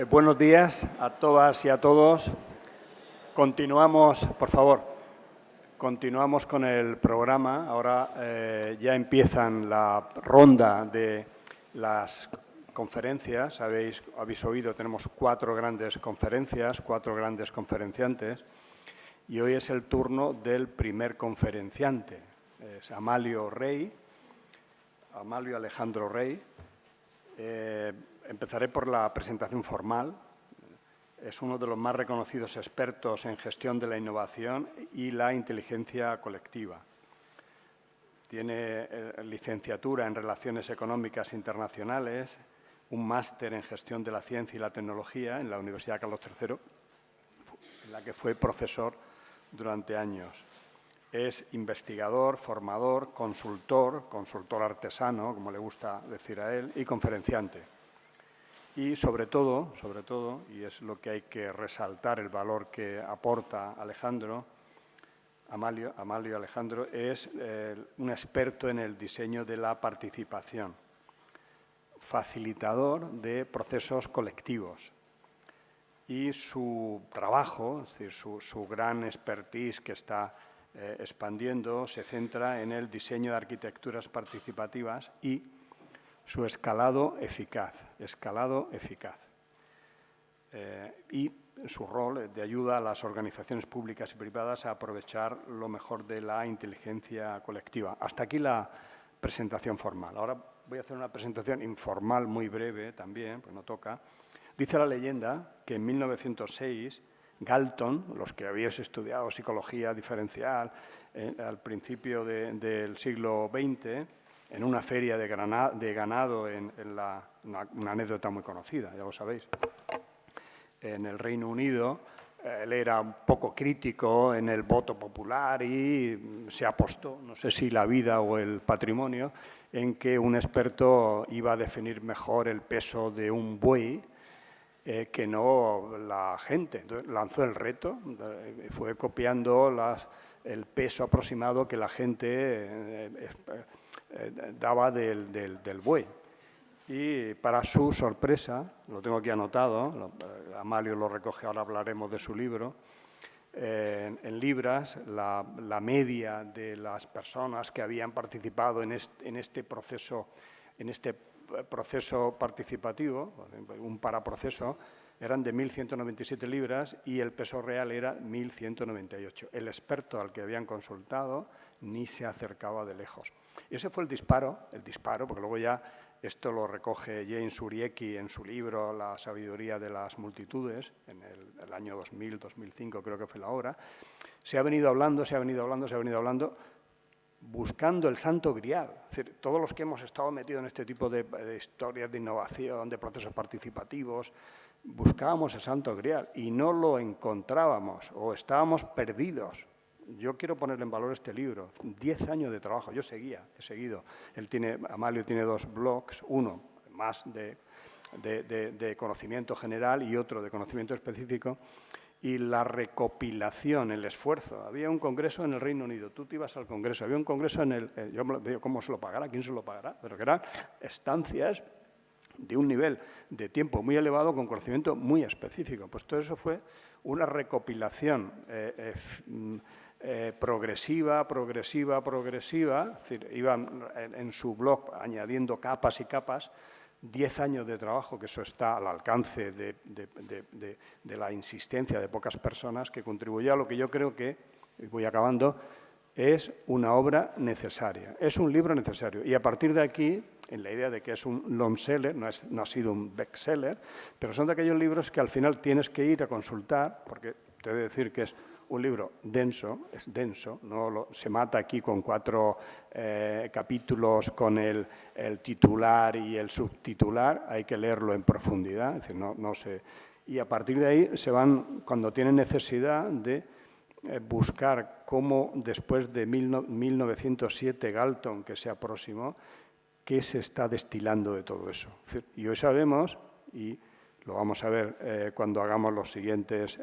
Buenos días a todas y a todos. Continuamos, por favor, continuamos con el programa. Ahora ya empiezan la ronda de las conferencias. Habéis oído, tenemos 4 grandes conferencias, 4 grandes conferenciantes. Y hoy es el turno del primer conferenciante. Es Amalio Alejandro Rey. Empezaré por la presentación formal. Es uno de los más reconocidos expertos en gestión de la innovación y la inteligencia colectiva. Tiene licenciatura en Relaciones Económicas Internacionales, un máster en Gestión de la Ciencia y la Tecnología en la Universidad Carlos III, en la que fue profesor durante años. Es investigador, formador, consultor artesano, como le gusta decir a él, y conferenciante. Y sobre todo, y es lo que hay que resaltar, el valor que aporta Amalio Alejandro, es un experto en el diseño de la participación, facilitador de procesos colectivos. Y su trabajo, es decir, su gran expertise que está expandiendo, se centra en el diseño de arquitecturas participativas y su escalado eficaz. Y su rol de ayuda a las organizaciones públicas y privadas a aprovechar lo mejor de la inteligencia colectiva. Hasta aquí la presentación formal. Ahora voy a hacer una presentación informal muy breve también, pues no toca. Dice la leyenda que en 1906 Galton, los que habéis estudiado psicología diferencial al principio del siglo XX, en una feria de ganado, una anécdota muy conocida, ya lo sabéis, en el Reino Unido, él era un poco crítico en el voto popular y se apostó, no sé si la vida o el patrimonio, en que un experto iba a definir mejor el peso de un buey que no la gente. Entonces, lanzó el reto, fue copiando el peso aproximado que la gente daba del buey. Y para su sorpresa, lo tengo aquí anotado, Amalio lo recoge, ahora hablaremos de su libro, en libras, la media de las personas que habían participado en este proceso participativo, un paraproceso, eran de 1.197 libras y el peso real era 1.198. El experto al que habían consultado ni se acercaba de lejos. Y ese fue el disparo, porque luego ya esto lo recoge James Surowiecki en su libro La sabiduría de las multitudes, en el año 2000, 2005 creo que fue la obra. Se ha venido hablando, buscando el santo grial. Es decir, todos los que hemos estado metidos en este tipo de historias de innovación, de procesos participativos, buscábamos el santo grial y no lo encontrábamos o estábamos perdidos. Yo quiero poner en valor este libro, 10 años de trabajo, he seguido. Amalio tiene 2 blogs, uno más de conocimiento general y otro de conocimiento específico, y la recopilación, el esfuerzo. Había un congreso en el Reino Unido, tú te ibas al congreso, había un congreso yo me digo, ¿cómo se lo pagará? ¿Quién se lo pagará? Pero que eran estancias de un nivel de tiempo muy elevado con conocimiento muy específico. Pues todo eso fue una recopilación progresiva, es decir, iban en su blog añadiendo capas y capas, 10 años de trabajo, que eso está al alcance de la insistencia de pocas personas, que contribuyó a lo que yo creo que, y voy acabando, es una obra necesaria, es un libro necesario. Y a partir de aquí, en la idea de que es un long seller, no ha sido un bestseller, pero son de aquellos libros que al final tienes que ir a consultar, porque te he de decir que es un libro denso, se mata aquí con 4 capítulos con el titular y el subtitular, hay que leerlo en profundidad, es decir, y a partir de ahí se van, cuando tienen necesidad de buscar cómo después de 1907 Galton, que se aproximó, qué se está destilando de todo eso. Es decir, y hoy sabemos, y lo vamos a ver cuando hagamos los siguientes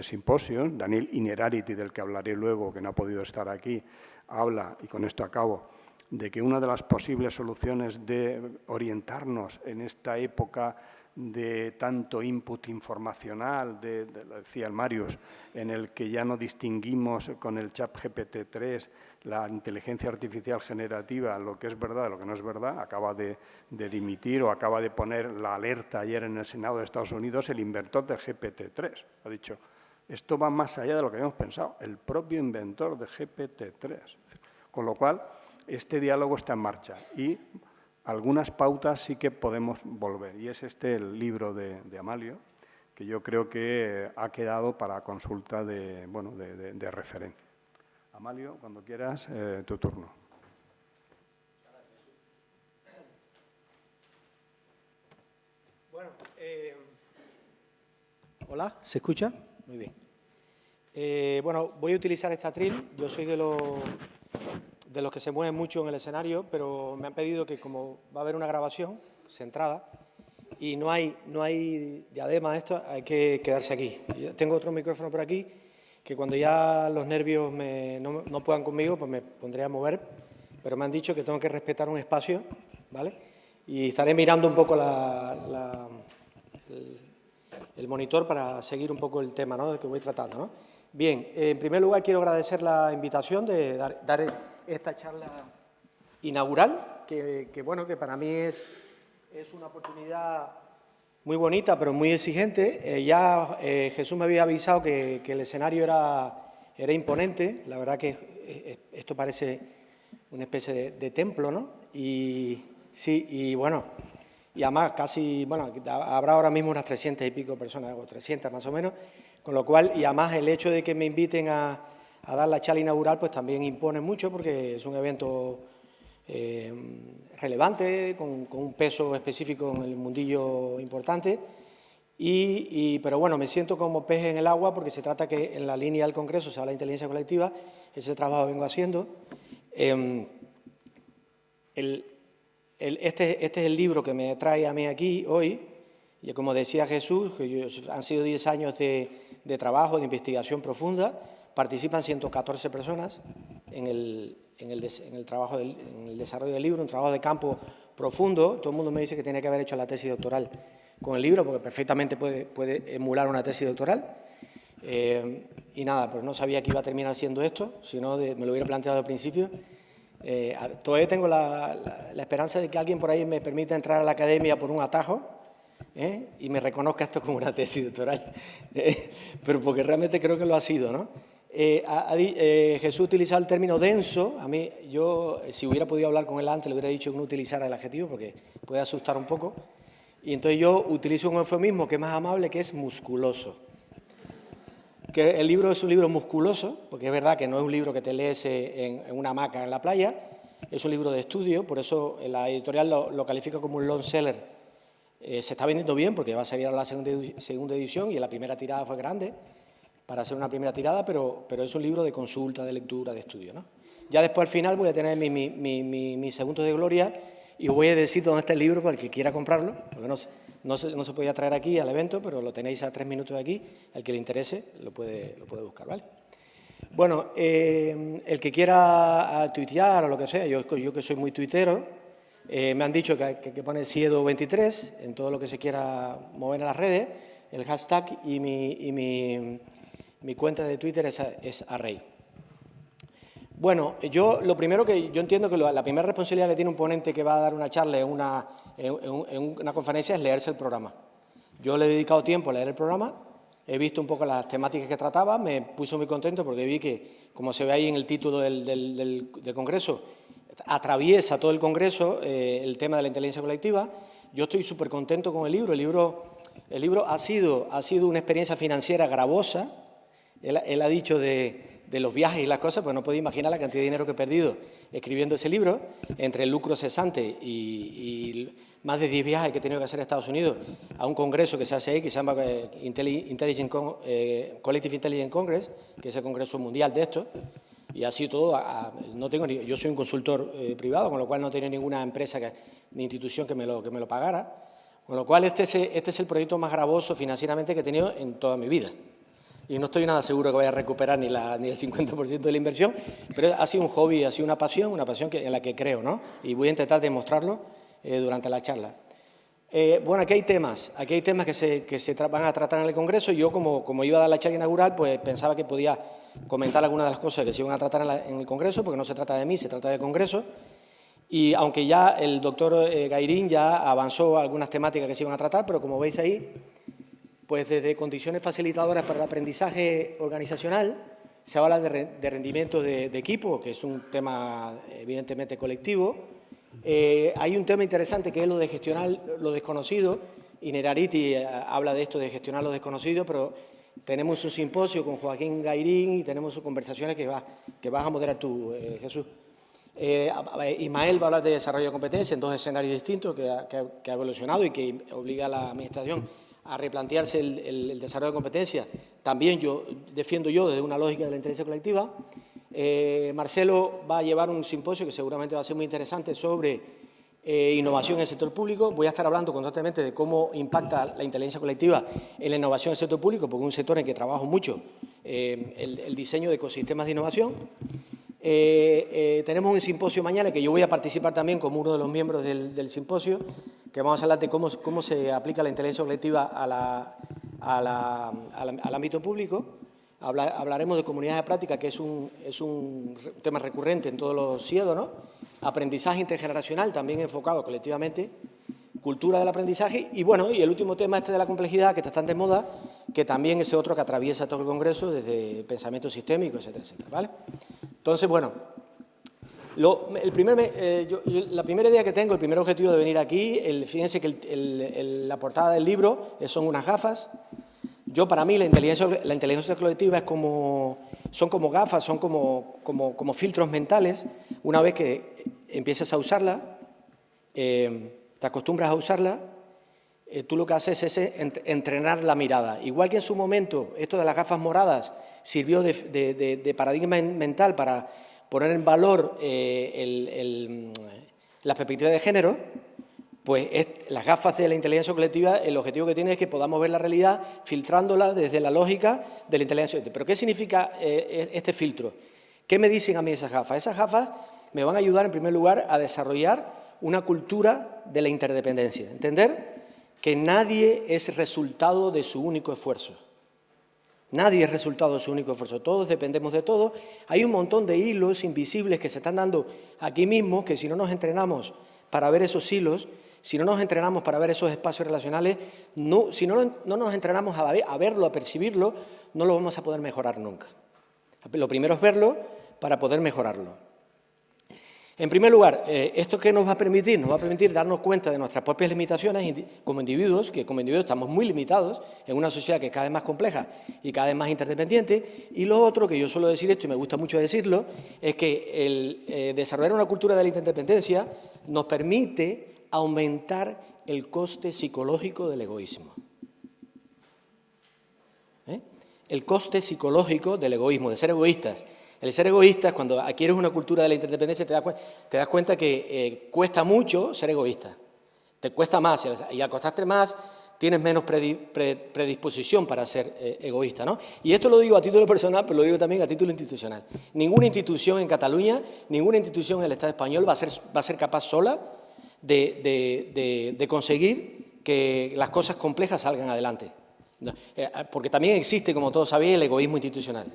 simposios. Daniel Innerarity, del que hablaré luego, que no ha podido estar aquí, habla, y con esto acabo, de que una de las posibles soluciones de orientarnos en esta época de tanto input informacional, lo decía el Marius, en el que ya no distinguimos con el chat GPT-3 la inteligencia artificial generativa, lo que es verdad, lo que no es verdad, acaba de dimitir o acaba de poner la alerta ayer en el Senado de Estados Unidos el inventor del GPT-3. Ha dicho, esto va más allá de lo que habíamos pensado, el propio inventor de GPT-3. Con lo cual, este diálogo está en marcha y algunas pautas sí que podemos volver. Y es el libro de Amalio, que yo creo que ha quedado para consulta de referencia. Amalio, cuando quieras, tu turno. Bueno, hola, ¿se escucha? Muy bien. Bueno, voy a utilizar esta atril. Yo soy de los que se mueven mucho en el escenario, pero me han pedido que, como va a haber una grabación centrada y no hay diadema de esto, hay que quedarse aquí. Yo tengo otro micrófono por aquí, que cuando ya los nervios no puedan conmigo, pues me pondré a mover, pero me han dicho que tengo que respetar un espacio, ¿vale? Y estaré mirando un poco el monitor para seguir un poco el tema, ¿no?, de que voy tratando, ¿no? Bien, en primer lugar quiero agradecer la invitación de dar esta charla inaugural, que para mí es una oportunidad muy bonita, pero muy exigente. Jesús me había avisado que el escenario era imponente. La verdad que esto parece una especie de templo, ¿no? Y sí, y además habrá ahora mismo unas 300 y pico personas, o 300 más o menos, con lo cual, y además el hecho de que me inviten a dar la charla inaugural, pues también impone mucho, porque es un evento relevante, con un peso específico en el mundillo importante, pero bueno, me siento como pez en el agua, porque se trata que en la línea del Congreso se habla de inteligencia colectiva, ese trabajo vengo haciendo. Este es el libro que me trae a mí aquí hoy, y como decía Jesús, han sido 10 años de trabajo, de investigación profunda. Participan 114 personas en el trabajo, en el desarrollo del libro, un trabajo de campo profundo. Todo el mundo me dice que tiene que haber hecho la tesis doctoral con el libro, porque perfectamente puede emular una tesis doctoral. Y nada, pues no sabía que iba a terminar siendo esto, si no me lo hubiera planteado al principio. Todavía tengo la esperanza de que alguien por ahí me permita entrar a la academia por un atajo, y me reconozca esto como una tesis doctoral, pero porque realmente creo que lo ha sido, ¿no? Jesús utiliza el término denso. A mí, si hubiera podido hablar con él antes, le hubiera dicho que no utilizara el adjetivo, porque puede asustar un poco. Y entonces yo utilizo un eufemismo que es más amable, que es musculoso. Que el libro es un libro musculoso, porque es verdad que no es un libro que te lees en una hamaca en la playa, es un libro de estudio, por eso la editorial lo califica como un long seller. Se está vendiendo bien, porque va a salir a la segunda edición, y la primera tirada fue grande para hacer una primera tirada, pero es un libro de consulta, de lectura, de estudio, ¿no? Ya después al final voy a tener mi segundo de gloria, y os voy a decir dónde está el libro para el que quiera comprarlo, porque no se podía traer aquí al evento, pero lo tenéis a 3 minutos de aquí. El que le interese lo puede buscar, ¿vale? Bueno, el que quiera tuitear o lo que sea, yo que soy muy tuitero, me han dicho que pone Siedo23 en todo lo que se quiera mover en las redes, el hashtag, y mi cuenta de Twitter es Arrey. Bueno, lo primero que yo entiendo que la primera responsabilidad que tiene un ponente que va a dar una charla en una conferencia es leerse el programa. Yo le he dedicado tiempo a leer el programa, he visto un poco las temáticas que trataba, me puse muy contento porque vi que, como se ve ahí en el título del Congreso, atraviesa todo el Congreso el tema de la inteligencia colectiva. Yo estoy súper contento con el libro. El libro ha sido una experiencia financiera gravosa. Él ha dicho de los viajes y las cosas, pues no podéis imaginar la cantidad de dinero que he perdido escribiendo ese libro, entre el lucro cesante y más de 10 viajes que he tenido que hacer a Estados Unidos a un congreso que se hace ahí, que se llama Collective Intelligence Congress, que es el congreso mundial de esto, y así todo. Yo soy un consultor privado, con lo cual no tengo ninguna empresa ni institución que me lo pagara, con lo cual este es el proyecto más gravoso financieramente que he tenido en toda mi vida. y no estoy nada seguro que vaya a recuperar ni el 50% de la inversión, pero ha sido un hobby, ha sido una pasión en la que creo, ¿no? Y voy a intentar demostrarlo durante la charla. Bueno, aquí hay temas que se van a tratar en el Congreso. Yo, como iba a dar la charla inaugural, pues pensaba que podía comentar algunas de las cosas que se iban a tratar en el Congreso, porque no se trata de mí, se trata del Congreso. Y aunque ya el doctor Gairín ya avanzó algunas temáticas que se iban a tratar, pero como veis ahí, pues desde condiciones facilitadoras para el aprendizaje organizacional, se habla de rendimiento de equipo, que es un tema evidentemente colectivo. Hay un tema interesante que es lo de gestionar lo desconocido, y Nerariti habla de esto de gestionar lo desconocido, pero tenemos un simposio con Joaquín Gairín y tenemos conversaciones que vas a moderar tú, Jesús. Ismael va a hablar de desarrollo de competencias en dos escenarios distintos que ha evolucionado y que obliga a la Administración a replantearse el desarrollo de competencias. También defiendo desde una lógica de la inteligencia colectiva. Marcelo va a llevar un simposio que seguramente va a ser muy interesante sobre innovación en el sector público. Voy a estar hablando constantemente de cómo impacta la inteligencia colectiva en la innovación en el sector público, porque es un sector en el que trabajo mucho, el diseño de ecosistemas de innovación. Tenemos un simposio mañana que yo voy a participar también como uno de los miembros del simposio, que vamos a hablar de cómo se aplica la inteligencia colectiva al ámbito público. Hablaremos de comunidades de práctica, que es un tema recurrente en todos los CIEDO, ¿no? Aprendizaje intergeneracional, también enfocado colectivamente, cultura del aprendizaje y, bueno, y el último tema de la complejidad, que está tan de moda, que también es otro que atraviesa todo el Congreso desde pensamiento sistémico, etcétera, etcétera, ¿vale? Entonces, bueno, la primera idea que tengo, el primer objetivo de venir aquí, fíjense que la portada del libro son unas gafas. Para mí, la inteligencia colectiva son como gafas, son como filtros mentales. Una vez que empiezas a usarla, te acostumbras a usarla, tú lo que haces es entrenar la mirada. Igual que en su momento esto de las gafas moradas sirvió de paradigma mental para poner en valor la perspectiva de género, pues las gafas de la inteligencia colectiva, el objetivo que tiene es que podamos ver la realidad filtrándola desde la lógica de la inteligencia colectiva. ¿Pero qué significa este filtro? ¿Qué me dicen a mí esas gafas? Esas gafas me van a ayudar, en primer lugar, a desarrollar una cultura de la interdependencia. Entender que nadie es resultado de su único esfuerzo. Nadie es resultado de su único esfuerzo. Todos dependemos de todos. Hay un montón de hilos invisibles que se están dando aquí mismo, que si no nos entrenamos para ver esos hilos, si no nos entrenamos para ver esos espacios relacionales, si no nos entrenamos a verlo, a percibirlo, no lo vamos a poder mejorar nunca. Lo primero es verlo para poder mejorarlo. En primer lugar, ¿esto qué nos va a permitir? Nos va a permitir darnos cuenta de nuestras propias limitaciones como individuos, que como individuos estamos muy limitados en una sociedad que es cada vez más compleja y cada vez más interdependiente. Y lo otro, que yo suelo decir esto y me gusta mucho decirlo, es que el desarrollar una cultura de la interdependencia nos permite aumentar el coste psicológico del egoísmo. El coste psicológico del egoísmo, de ser egoístas. El ser egoísta, cuando adquieres una cultura de la interdependencia, te das cuenta que cuesta mucho ser egoísta. Te cuesta más, y al costarte más, tienes menos predisposición para ser egoísta, ¿no? Y esto lo digo a título personal, pero lo digo también a título institucional. Ninguna institución en Cataluña, ninguna institución en el Estado español va a ser capaz sola de conseguir que las cosas complejas salgan adelante. Porque también existe, como todos sabéis, el egoísmo institucional.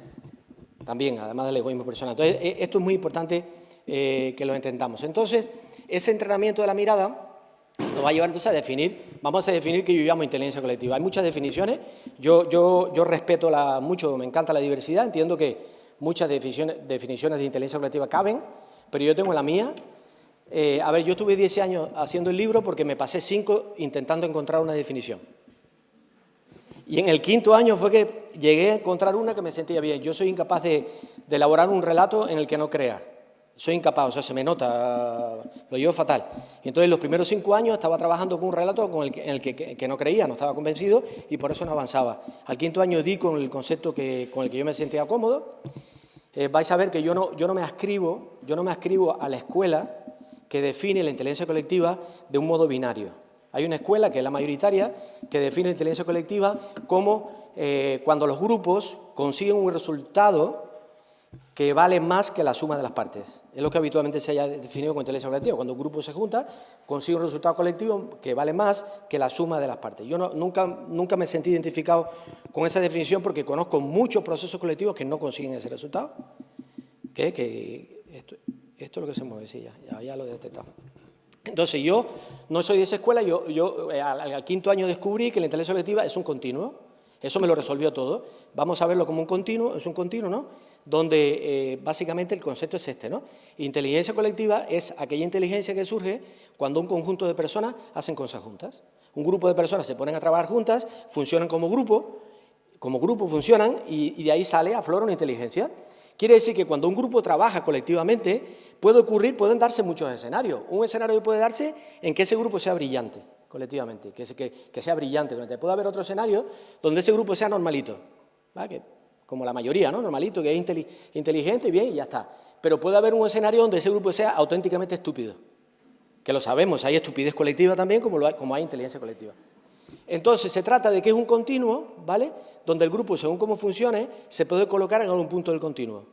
También, además del egoísmo personal. Entonces, esto es muy importante que lo entendamos. Entonces, ese entrenamiento de la mirada nos va a llevar entonces a definir, vamos a definir qué yo llamo inteligencia colectiva. Hay muchas definiciones, yo respeto mucho, me encanta la diversidad, entiendo que muchas definiciones de inteligencia colectiva caben, pero yo tengo la mía. Yo estuve 10 años haciendo el libro porque me pasé 5 intentando encontrar una definición. Y en el 5.º año fue que llegué a encontrar una que me sentía bien. Yo soy incapaz de elaborar un relato en el que no crea. Soy incapaz, o sea, se me nota, lo llevo fatal. Y entonces los primeros 5 años estaba trabajando con un relato en el que no creía, no estaba convencido y por eso no avanzaba. Al 5.º año di con el concepto con el que yo me sentía cómodo. Vais a ver que yo no me adscribo a la escuela que define la inteligencia colectiva de un modo binario. Hay una escuela, que es la mayoritaria, que define la inteligencia colectiva como cuando los grupos consiguen un resultado que vale más que la suma de las partes. Es lo que habitualmente se haya definido como inteligencia colectiva. Cuando un grupo se junta, consigue un resultado colectivo que vale más que la suma de las partes. Yo nunca me sentí identificado con esa definición porque conozco muchos procesos colectivos que no consiguen ese resultado. Esto es lo que se mueve, sí, ya lo he detectado. Entonces, yo no soy de esa escuela, yo al quinto año descubrí que la inteligencia colectiva es un continuo. Eso me lo resolvió todo. Vamos a verlo como un continuo, es un continuo, ¿no? Donde básicamente el concepto es este, ¿no? Inteligencia colectiva es aquella inteligencia que surge cuando un conjunto de personas hacen cosas juntas. Un grupo de personas se ponen a trabajar juntas, funcionan como grupo funcionan y de ahí aflora una inteligencia. Quiere decir que cuando un grupo trabaja colectivamente, pueden darse muchos escenarios. Un escenario puede darse en que ese grupo sea brillante, colectivamente, que sea brillante. Puede haber otro escenario donde ese grupo sea normalito, ¿vale? Como la mayoría, ¿no? Normalito, que es inteligente, bien, y ya está. Pero puede haber un escenario donde ese grupo sea auténticamente estúpido, que lo sabemos, hay estupidez colectiva también, como hay inteligencia colectiva. Entonces, se trata de que es un continuo, ¿vale?, donde el grupo, según cómo funcione, se puede colocar en algún punto del continuo.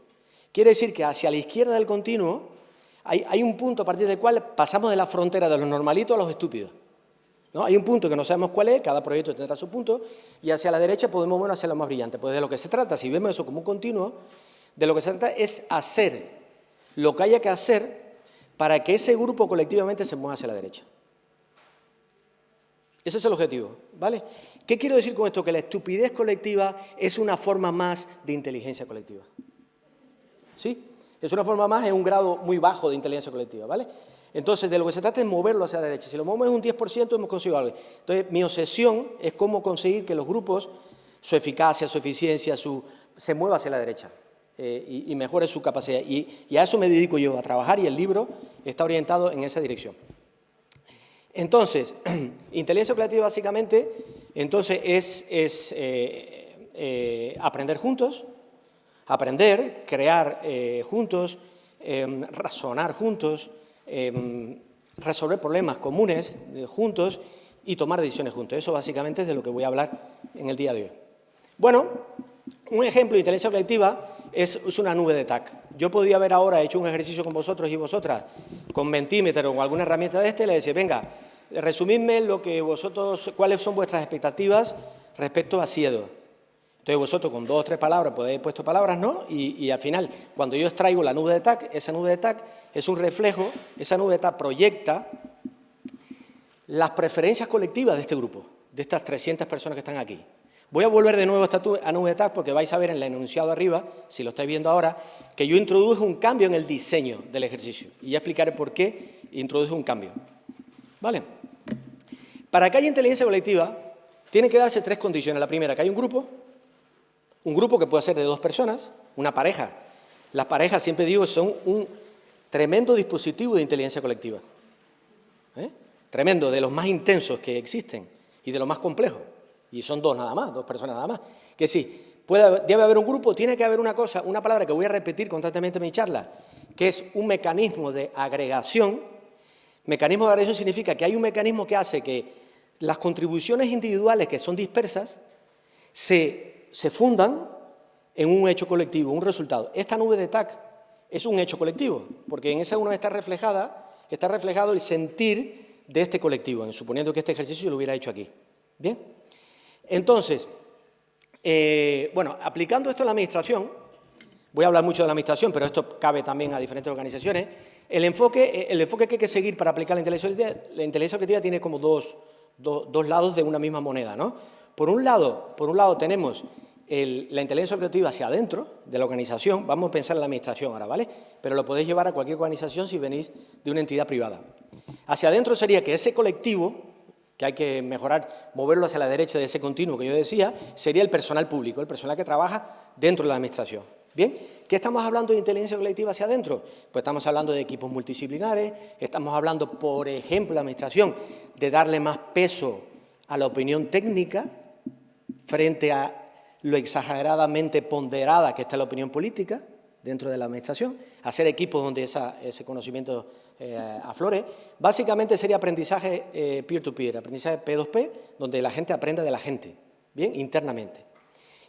Quiere decir que hacia la izquierda del continuo hay un punto a partir del cual pasamos de la frontera de los normalitos a los estúpidos, ¿no? Hay un punto que no sabemos cuál es, cada proyecto tendrá su punto, y hacia la derecha podemos hacerlo más brillante. Pues de lo que se trata, si vemos eso como un continuo, de lo que se trata es hacer lo que haya que hacer para que ese grupo colectivamente se mueva hacia la derecha. Ese es el objetivo, ¿vale? ¿Qué quiero decir con esto? Que la estupidez colectiva es una forma más de inteligencia colectiva. ¿Sí? Es una forma más en un grado muy bajo de inteligencia colectiva, ¿vale? Entonces, de lo que se trata es moverlo hacia la derecha. Si lo movemos un 10%, hemos conseguido algo. Entonces, mi obsesión es cómo conseguir que los grupos, su eficacia, su eficiencia, se mueva hacia la derecha y mejore su capacidad. Y a eso me dedico yo, a trabajar, y el libro está orientado en esa dirección. Entonces, inteligencia colectiva básicamente es aprender juntos, crear juntos, razonar juntos, resolver problemas comunes juntos y tomar decisiones juntos. Eso básicamente es de lo que voy a hablar en el día de hoy. Bueno, un ejemplo de inteligencia colectiva es una nube de TAC. Yo podía haber ahora hecho un ejercicio con vosotros y vosotras con Mentimeter o alguna herramienta de y le decía, venga, resumidme cuáles son vuestras expectativas respecto a Siedo. Entonces vosotros con 2 o 3 palabras podéis haber puesto palabras, ¿no? Y al final, cuando yo extraigo la nube de TAC, esa nube de TAC es un reflejo, esa nube de TAC proyecta las preferencias colectivas de este grupo, de estas 300 personas que están aquí. Voy a volver de nuevo a esta nube de TAC porque vais a ver en el enunciado arriba, si lo estáis viendo ahora, que yo introduje un cambio en el diseño del ejercicio. Y ya explicaré por qué introduje un cambio. ¿Vale? Para que haya inteligencia colectiva, tienen que darse 3 condiciones. La primera, que hay un grupo que puede ser de 2 personas, una pareja. Las parejas, siempre digo, son un tremendo dispositivo de inteligencia colectiva. Tremendo, de los más intensos que existen y de los más complejos. Y son 2 nada más, 2 personas nada más. Que sí, debe haber un grupo, tiene que haber una palabra que voy a repetir constantemente en mi charla, que es un mecanismo de agregación. Mecanismo de agregación significa que hay un mecanismo que hace que las contribuciones individuales que son dispersas se fundan en un hecho colectivo, un resultado. Esta nube de TAC es un hecho colectivo, porque en esa nube está reflejado el sentir de este colectivo, suponiendo que este ejercicio yo lo hubiera hecho aquí. ¿Bien? Entonces, bueno, aplicando esto a la administración, voy a hablar mucho de la administración, pero esto cabe también a diferentes organizaciones. El enfoque que hay que seguir para aplicar la inteligencia colectiva tiene como dos lados de una misma moneda, ¿no? Por un lado tenemos la inteligencia colectiva hacia adentro de la organización. Vamos a pensar en la administración ahora, ¿vale? Pero lo podéis llevar a cualquier organización si venís de una entidad privada. Hacia adentro sería que ese colectivo, que hay que mejorar, moverlo hacia la derecha de ese continuo que yo decía, sería el personal público, el personal que trabaja dentro de la administración. ¿Bien? ¿Qué estamos hablando de inteligencia colectiva hacia adentro? Pues estamos hablando de equipos multidisciplinares, estamos hablando, por ejemplo, la administración, de darle más peso a la opinión técnica frente a lo exageradamente ponderada que está la opinión política dentro de la administración, hacer equipos donde ese conocimiento aflore, básicamente sería aprendizaje peer-to-peer, aprendizaje P2P, donde la gente aprende de la gente, bien, internamente.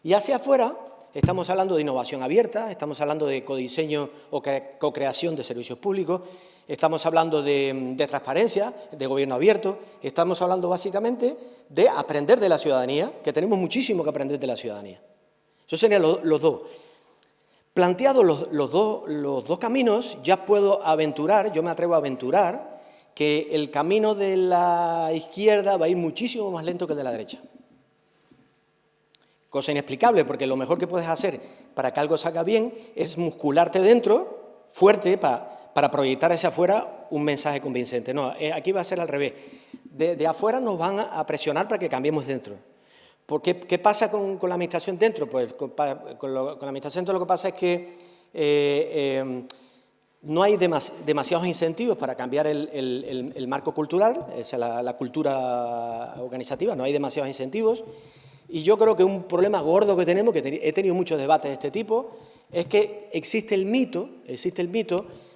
Y hacia afuera estamos hablando de innovación abierta, estamos hablando de codiseño o co-creación de servicios públicos, estamos hablando de transparencia, de gobierno abierto, estamos hablando básicamente de aprender de la ciudadanía, que tenemos muchísimo que aprender de la ciudadanía. Eso serían los dos. Planteados los dos caminos, ya puedo aventurar, yo me atrevo a aventurar, que el camino de la izquierda va a ir muchísimo más lento que el de la derecha. Cosa inexplicable, porque lo mejor que puedes hacer para que algo salga bien es muscularte dentro, fuerte, para proyectar hacia afuera un mensaje convincente. No, aquí va a ser al revés. De afuera nos van a presionar para que cambiemos dentro. ¿Qué pasa con la administración dentro? Pues con la administración dentro lo que pasa es que no hay demasiados incentivos para cambiar el marco cultural, o sea, la cultura organizativa, no hay demasiados incentivos. Y yo creo que un problema gordo que tenemos, que he tenido muchos debates de este tipo, es que existe el mito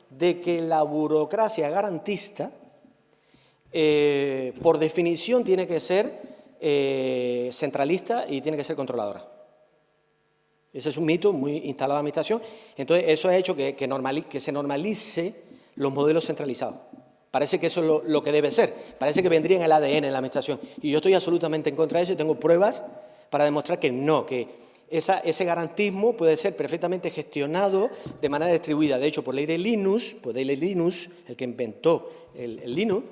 de que la burocracia garantista, por definición, tiene que ser centralista y tiene que ser controladora. Ese es un mito muy instalado en la administración. Entonces, eso ha hecho que se normalice los modelos centralizados. Parece que eso es lo que debe ser. Parece que vendría en el ADN en la administración. Y yo estoy absolutamente en contra de eso y tengo pruebas para demostrar que no, que ese garantismo puede ser perfectamente gestionado de manera distribuida. De hecho, por ley de Linus, el que inventó el Linux,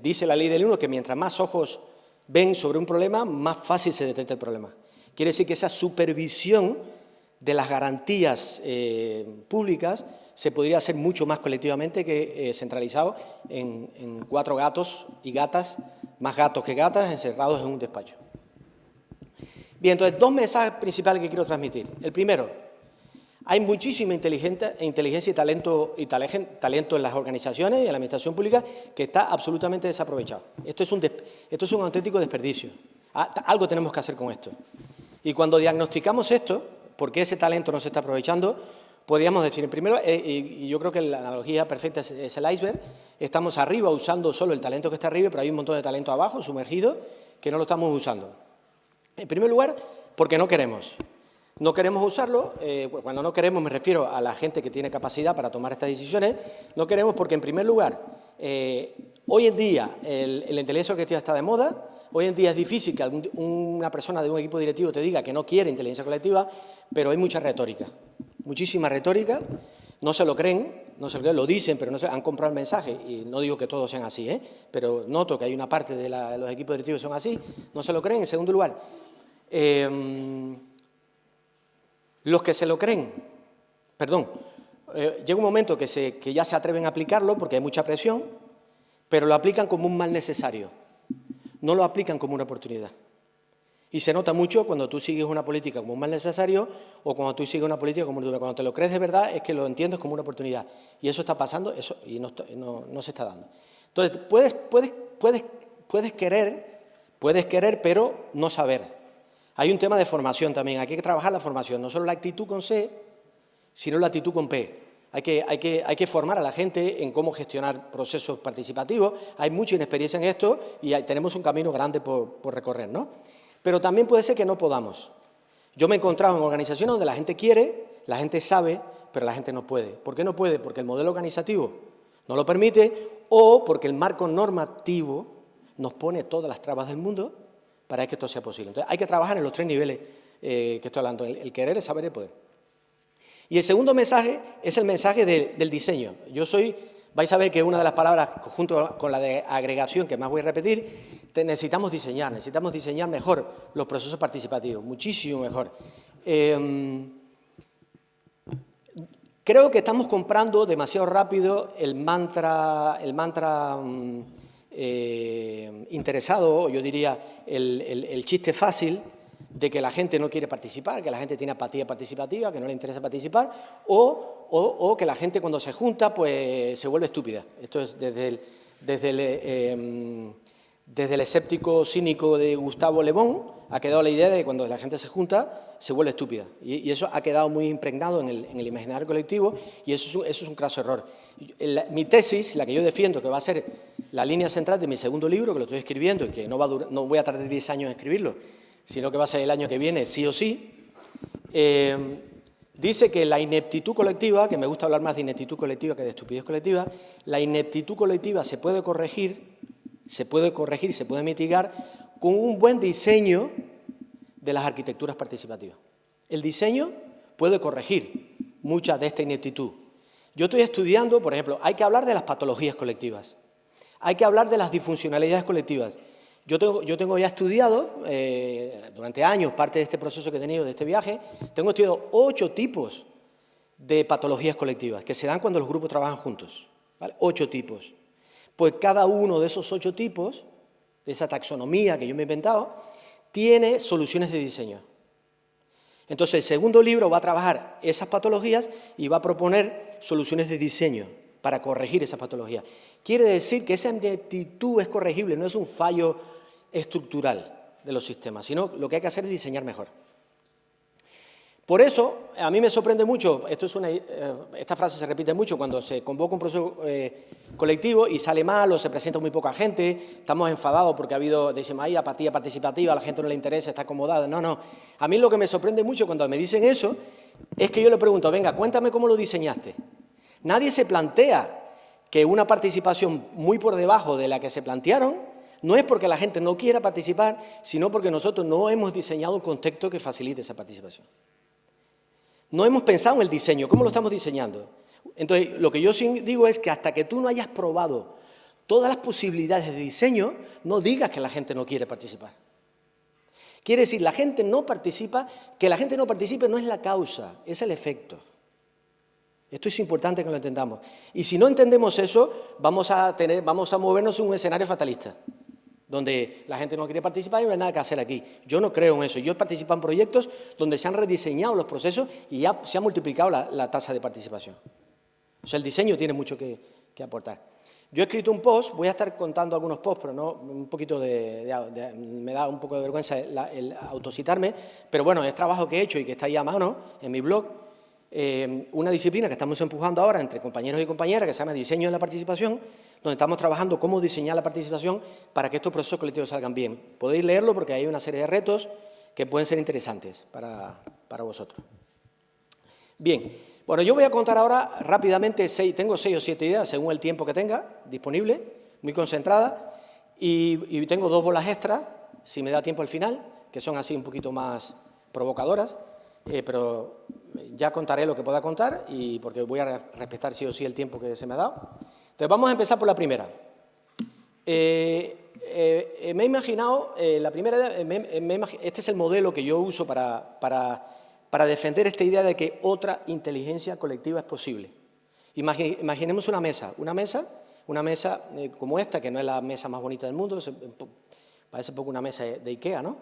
dice la ley de Linus que mientras más ojos ven sobre un problema, más fácil se detecta el problema. Quiere decir que esa supervisión de las garantías públicas se podría hacer mucho más colectivamente que centralizado en 4 gatos y gatas, más gatos que gatas, encerrados en un despacho. Bien, entonces, 2 mensajes principales que quiero transmitir. El primero, hay muchísima inteligencia y talento en las organizaciones y en la administración pública que está absolutamente desaprovechado. Esto es un auténtico desperdicio. Algo tenemos que hacer con esto. Y cuando diagnosticamos esto, ¿por qué ese talento no se está aprovechando? Podríamos decir, primero, y yo creo que la analogía perfecta es el iceberg, estamos arriba usando solo el talento que está arriba, pero hay un montón de talento abajo, sumergido, que no lo estamos usando. En primer lugar, porque no queremos. No queremos usarlo, cuando no queremos me refiero a la gente que tiene capacidad para tomar estas decisiones, no queremos porque, en primer lugar, hoy en día la inteligencia colectiva está de moda, hoy en día es difícil que una persona de un equipo directivo te diga que no quiere inteligencia colectiva, pero hay mucha retórica, muchísima retórica, no se lo creen, lo dicen, pero no han comprado el mensaje, y no digo que todos sean así, pero noto que hay una parte de los equipos directivos que son así, no se lo creen. En segundo lugar, los que se lo creen, llega un momento que ya se atreven a aplicarlo porque hay mucha presión, pero lo aplican como un mal necesario, no lo aplican como una oportunidad. Y se nota mucho cuando tú sigues una política como un mal necesario o cuando tú sigues una política como una oportunidad. Cuando te lo crees de verdad es que lo entiendes como una oportunidad. Y eso está pasando y no se está dando. Entonces, puedes querer, pero no saber. Hay un tema de formación también. Hay que trabajar la formación, no solo la actitud con C, sino la actitud con P. Hay que formar a la gente en cómo gestionar procesos participativos. Hay mucha inexperiencia en esto y tenemos un camino grande por recorrer, ¿no? Pero también puede ser que no podamos. Yo me he encontrado en organizaciones donde la gente quiere, la gente sabe, pero la gente no puede. ¿Por qué no puede? Porque el modelo organizativo no lo permite o porque el marco normativo nos pone todas las trabas del mundo para que esto sea posible. Entonces, hay que trabajar en los 3 niveles que estoy hablando, el querer, el saber y el poder. Y el segundo mensaje es el mensaje del diseño. Vais a ver que una de las palabras, junto con la de agregación, que más voy a repetir, necesitamos diseñar mejor los procesos participativos, muchísimo mejor. Creo que estamos comprando demasiado rápido el mantra interesado, yo diría el chiste fácil, de que la gente no quiere participar, que la gente tiene apatía participativa, que no le interesa participar, o que la gente cuando se junta pues se vuelve estúpida. Esto es desde el escéptico cínico de Gustavo Le Bon, ha quedado la idea de que cuando la gente se junta se vuelve estúpida. Y eso ha quedado muy impregnado en el imaginario colectivo y eso es un craso error. Mi tesis, la que yo defiendo, que va a ser la línea central de mi segundo libro, que lo estoy escribiendo y que no voy a tardar 10 años en escribirlo, sino que va a ser el año que viene, sí o sí, dice que la ineptitud colectiva, que me gusta hablar más de ineptitud colectiva que de estupidez colectiva, la ineptitud colectiva se puede corregir y se puede mitigar con un buen diseño de las arquitecturas participativas. El diseño puede corregir mucha de esta ineptitud. Yo estoy estudiando, por ejemplo, hay que hablar de las patologías colectivas, hay que hablar de las disfuncionalidades colectivas. Yo tengo ya estudiado, durante años, parte de este proceso que he tenido, de este viaje, tengo estudiado 8 tipos de patologías colectivas que se dan cuando los grupos trabajan juntos, ¿vale? 8 tipos. Pues cada uno de esos 8 tipos, de esa taxonomía que yo me he inventado, tiene soluciones de diseño. Entonces, el segundo libro va a trabajar esas patologías y va a proponer soluciones de diseño para corregir esas patologías. Quiere decir que esa ineptitud es corregible, no es un fallo estructural de los sistemas, sino lo que hay que hacer es diseñar mejor. Por eso, a mí me sorprende mucho, esta frase se repite mucho cuando se convoca un proceso colectivo y sale mal o se presenta muy poca gente, estamos enfadados porque decimos, ahí apatía participativa, a la gente no le interesa, está acomodada. No. A mí lo que me sorprende mucho cuando me dicen eso es que yo le pregunto, venga, cuéntame cómo lo diseñaste. Nadie se plantea que una participación muy por debajo de la que se plantearon no es porque la gente no quiera participar, sino porque nosotros no hemos diseñado un contexto que facilite esa participación. No hemos pensado en el diseño, ¿cómo lo estamos diseñando? Entonces, lo que yo digo es que hasta que tú no hayas probado todas las posibilidades de diseño, no digas que la gente no quiere participar. Quiere decir, la gente no participa, que la gente no participe no es la causa, es el efecto. Esto es importante que lo entendamos. Y si no entendemos eso, vamos a movernos en un escenario fatalista, donde la gente no quiere participar y no hay nada que hacer aquí. Yo no creo en eso. Yo he participado en proyectos donde se han rediseñado los procesos y ya se ha multiplicado la tasa de participación. O sea, el diseño tiene mucho que aportar. Yo he escrito un post, voy a estar contando algunos posts, pero no un poquito me da un poco de vergüenza el autocitarme, pero bueno, es trabajo que he hecho y que está ahí a mano en mi blog. Una disciplina que estamos empujando ahora entre compañeros y compañeras que se llama Diseño de la Participación, donde estamos trabajando cómo diseñar la participación para que estos procesos colectivos salgan bien. Podéis leerlo porque hay una serie de retos que pueden ser interesantes para vosotros. Bien, bueno, yo voy a contar ahora rápidamente, tengo 6 o 7 ideas según el tiempo que tenga disponible, muy concentrada, y tengo 2 bolas extras, si me da tiempo al final, que son así un poquito más provocadoras, pero ya contaré lo que pueda contar y porque voy a respetar sí o sí el tiempo que se me ha dado. Entonces, vamos a empezar por la primera. Me he imaginado, este es el modelo que yo uso para defender esta idea de que otra inteligencia colectiva es posible. Imaginemos una mesa como esta, que no es la mesa más bonita del mundo, parece un poco una mesa de Ikea, ¿no?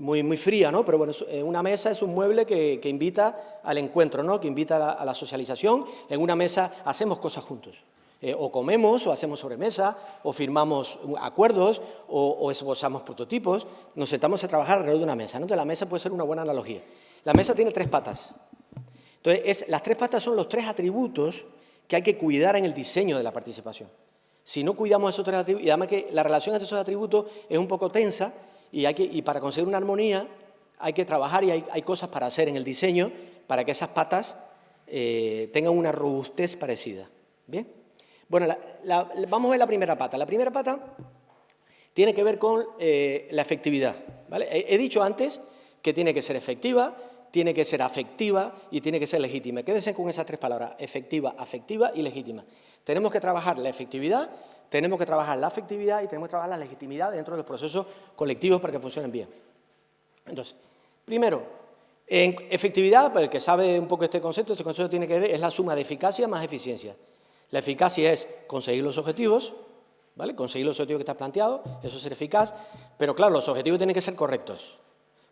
Muy fría, ¿no? Pero bueno, una mesa es un mueble que invita al encuentro, ¿no? Que invita a la socialización. En una mesa hacemos cosas juntos. O comemos, o hacemos sobremesa, o firmamos acuerdos, o esbozamos prototipos. Nos sentamos a trabajar alrededor de una mesa, ¿no? Entonces, la mesa puede ser una buena analogía. La mesa tiene 3 patas. Entonces, las 3 patas son los 3 atributos que hay que cuidar en el diseño de la participación. Si no cuidamos esos 3 atributos, y además que la relación entre esos atributos es un poco tensa, y para conseguir una armonía hay que trabajar y hay cosas para hacer en el diseño para que esas patas tengan una robustez parecida. ¿Bien? Bueno, vamos a ver la primera pata. La primera pata tiene que ver con la efectividad, ¿vale? He dicho antes que tiene que ser efectiva, tiene que ser afectiva y tiene que ser legítima. Quédense con esas 3 palabras, efectiva, afectiva y legítima. Tenemos que trabajar la efectividad, tenemos que trabajar la afectividad y tenemos que trabajar la legitimidad dentro de los procesos colectivos para que funcionen bien. Entonces, primero, en efectividad, para el que sabe un poco este concepto tiene que ver, es la suma de eficacia más eficiencia. La eficacia es conseguir los objetivos, ¿vale? Conseguir los objetivos que estás planteado, eso es ser eficaz, pero claro, los objetivos tienen que ser correctos,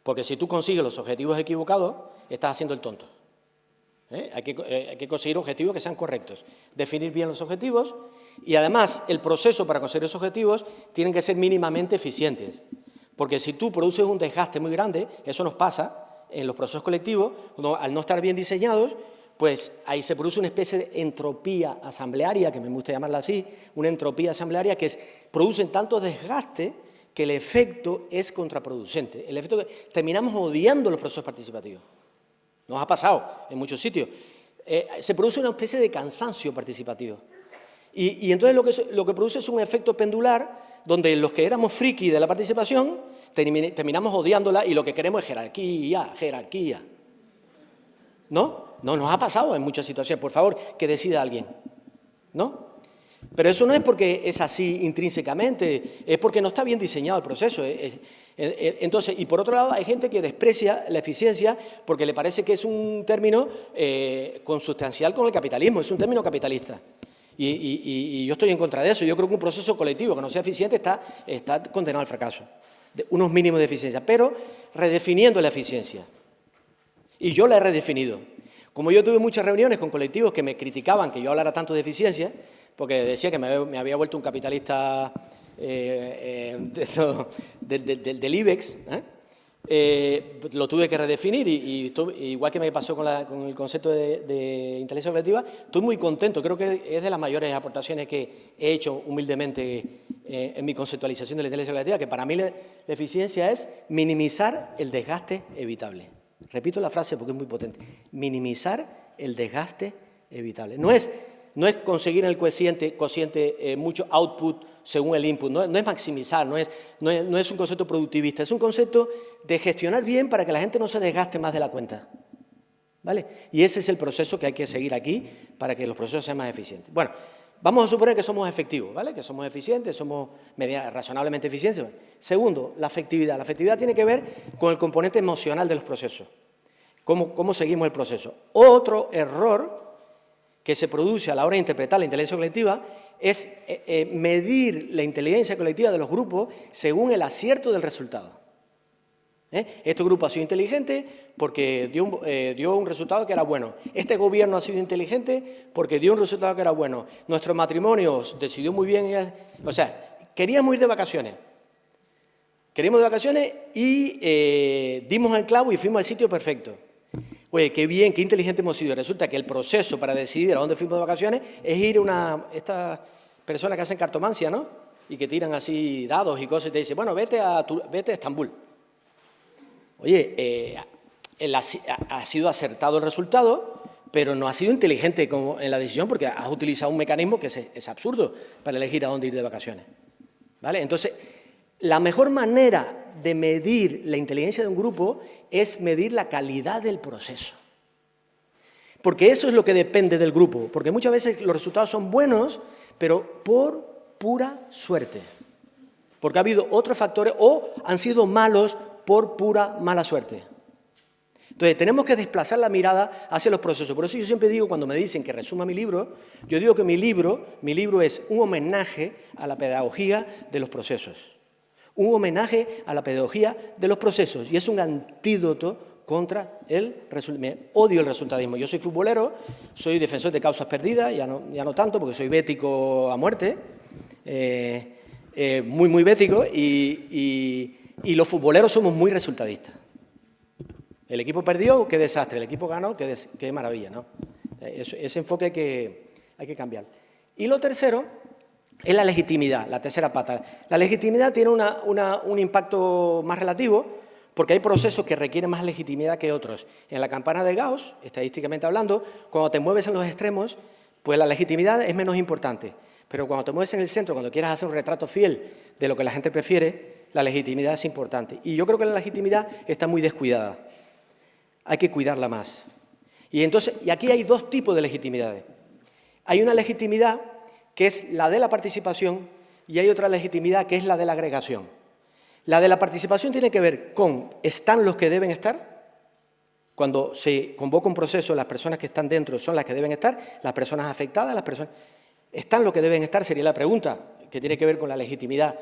porque si tú consigues los objetivos equivocados, estás haciendo el tonto. Hay que conseguir objetivos que sean correctos, definir bien los objetivos y además el proceso para conseguir esos objetivos tienen que ser mínimamente eficientes, porque si tú produces un desgaste muy grande, eso nos pasa en los procesos colectivos, al no estar bien diseñados, pues ahí se produce una especie de entropía asamblearia, que me gusta llamarla así, una entropía asamblearia que producen tanto desgaste que el efecto es contraproducente. El efecto que terminamos odiando los procesos participativos. Nos ha pasado en muchos sitios. Se produce una especie de cansancio participativo. Y entonces lo que produce es un efecto pendular donde los que éramos frikis de la participación terminamos odiándola y lo que queremos es jerarquía, jerarquía. ¿No? No, nos ha pasado en muchas situaciones. Por favor, que decida alguien. ¿No? Pero eso no es porque es así intrínsecamente, es porque no está bien diseñado el proceso. Entonces, y por otro lado, hay gente que desprecia la eficiencia porque le parece que es un término consustancial con el capitalismo, es un término capitalista. Y yo estoy en contra de eso. Yo creo que un proceso colectivo que no sea eficiente está condenado al fracaso. Unos mínimos de eficiencia, pero redefiniendo la eficiencia. Y yo la he redefinido. Como yo tuve muchas reuniones con colectivos que me criticaban que yo hablara tanto de eficiencia, porque decía que me había vuelto un capitalista del IBEX, lo tuve que redefinir y igual que me pasó con el concepto de inteligencia colectiva, estoy muy contento, creo que es de las mayores aportaciones que he hecho humildemente en mi conceptualización de la inteligencia colectiva, que para mí la eficiencia es minimizar el desgaste evitable. Repito la frase porque es muy potente, minimizar el desgaste evitable. No es conseguir en el cociente mucho output según el input, no es maximizar, no es un concepto productivista, es un concepto de gestionar bien para que la gente no se desgaste más de la cuenta. ¿Vale? Y ese es el proceso que hay que seguir aquí para que los procesos sean más eficientes. Bueno, vamos a suponer que somos efectivos, ¿vale? Que somos eficientes, somos razonablemente eficientes. Segundo, la afectividad. La afectividad tiene que ver con el componente emocional de los procesos. ¿Cómo seguimos el proceso? Otro error que se produce a la hora de interpretar la inteligencia colectiva es medir la inteligencia colectiva de los grupos según el acierto del resultado. Este grupo ha sido inteligente porque dio un resultado que era bueno. Este gobierno ha sido inteligente porque dio un resultado que era bueno. Nuestro matrimonio decidió muy bien. O sea, queríamos ir de vacaciones. Queríamos ir de vacaciones y dimos el clavo y fuimos al sitio perfecto. Oye, qué bien, qué inteligente hemos sido. Resulta que el proceso para decidir a dónde fuimos de vacaciones es ir a estas personas que hacen cartomancia, ¿no? Y que tiran así dados y cosas y te dicen, bueno, vete a Estambul. Oye, ha sido acertado el resultado, pero no ha sido inteligente en la decisión porque has utilizado un mecanismo que es absurdo para elegir a dónde ir de vacaciones. ¿Vale? Entonces, la mejor manera de medir la inteligencia de un grupo es medir la calidad del proceso. Porque eso es lo que depende del grupo. Porque muchas veces los resultados son buenos, pero por pura suerte. Porque ha habido otros factores o han sido malos por pura mala suerte. Entonces, tenemos que desplazar la mirada hacia los procesos. Por eso yo siempre digo, cuando me dicen que resuma mi libro, yo digo que mi libro es un homenaje a la pedagogía de los procesos. Un homenaje a la pedagogía de los procesos y es un antídoto contra odio el resultadismo. Yo soy futbolero, soy defensor de causas perdidas, ya no tanto porque soy bético a muerte, muy bético y los futboleros somos muy resultadistas. El equipo perdió, qué desastre, el equipo ganó, qué maravilla, ¿no? Ese enfoque hay que cambiar. Y lo tercero es la legitimidad, la tercera pata. La legitimidad tiene un impacto más relativo porque hay procesos que requieren más legitimidad que otros. En la campana de Gauss, estadísticamente hablando, cuando te mueves en los extremos, pues la legitimidad es menos importante. Pero cuando te mueves en el centro, cuando quieras hacer un retrato fiel de lo que la gente prefiere, la legitimidad es importante. Y yo creo que la legitimidad está muy descuidada. Hay que cuidarla más. Y aquí hay dos tipos de legitimidades. Hay una legitimidad que es la de la participación y hay otra legitimidad que es la de la agregación. La de la participación tiene que ver con ¿están los que deben estar? Cuando se convoca un proceso, las personas que están dentro son las que deben estar, las personas afectadas, ¿están los que deben estar? Sería la pregunta que tiene que ver con la legitimidad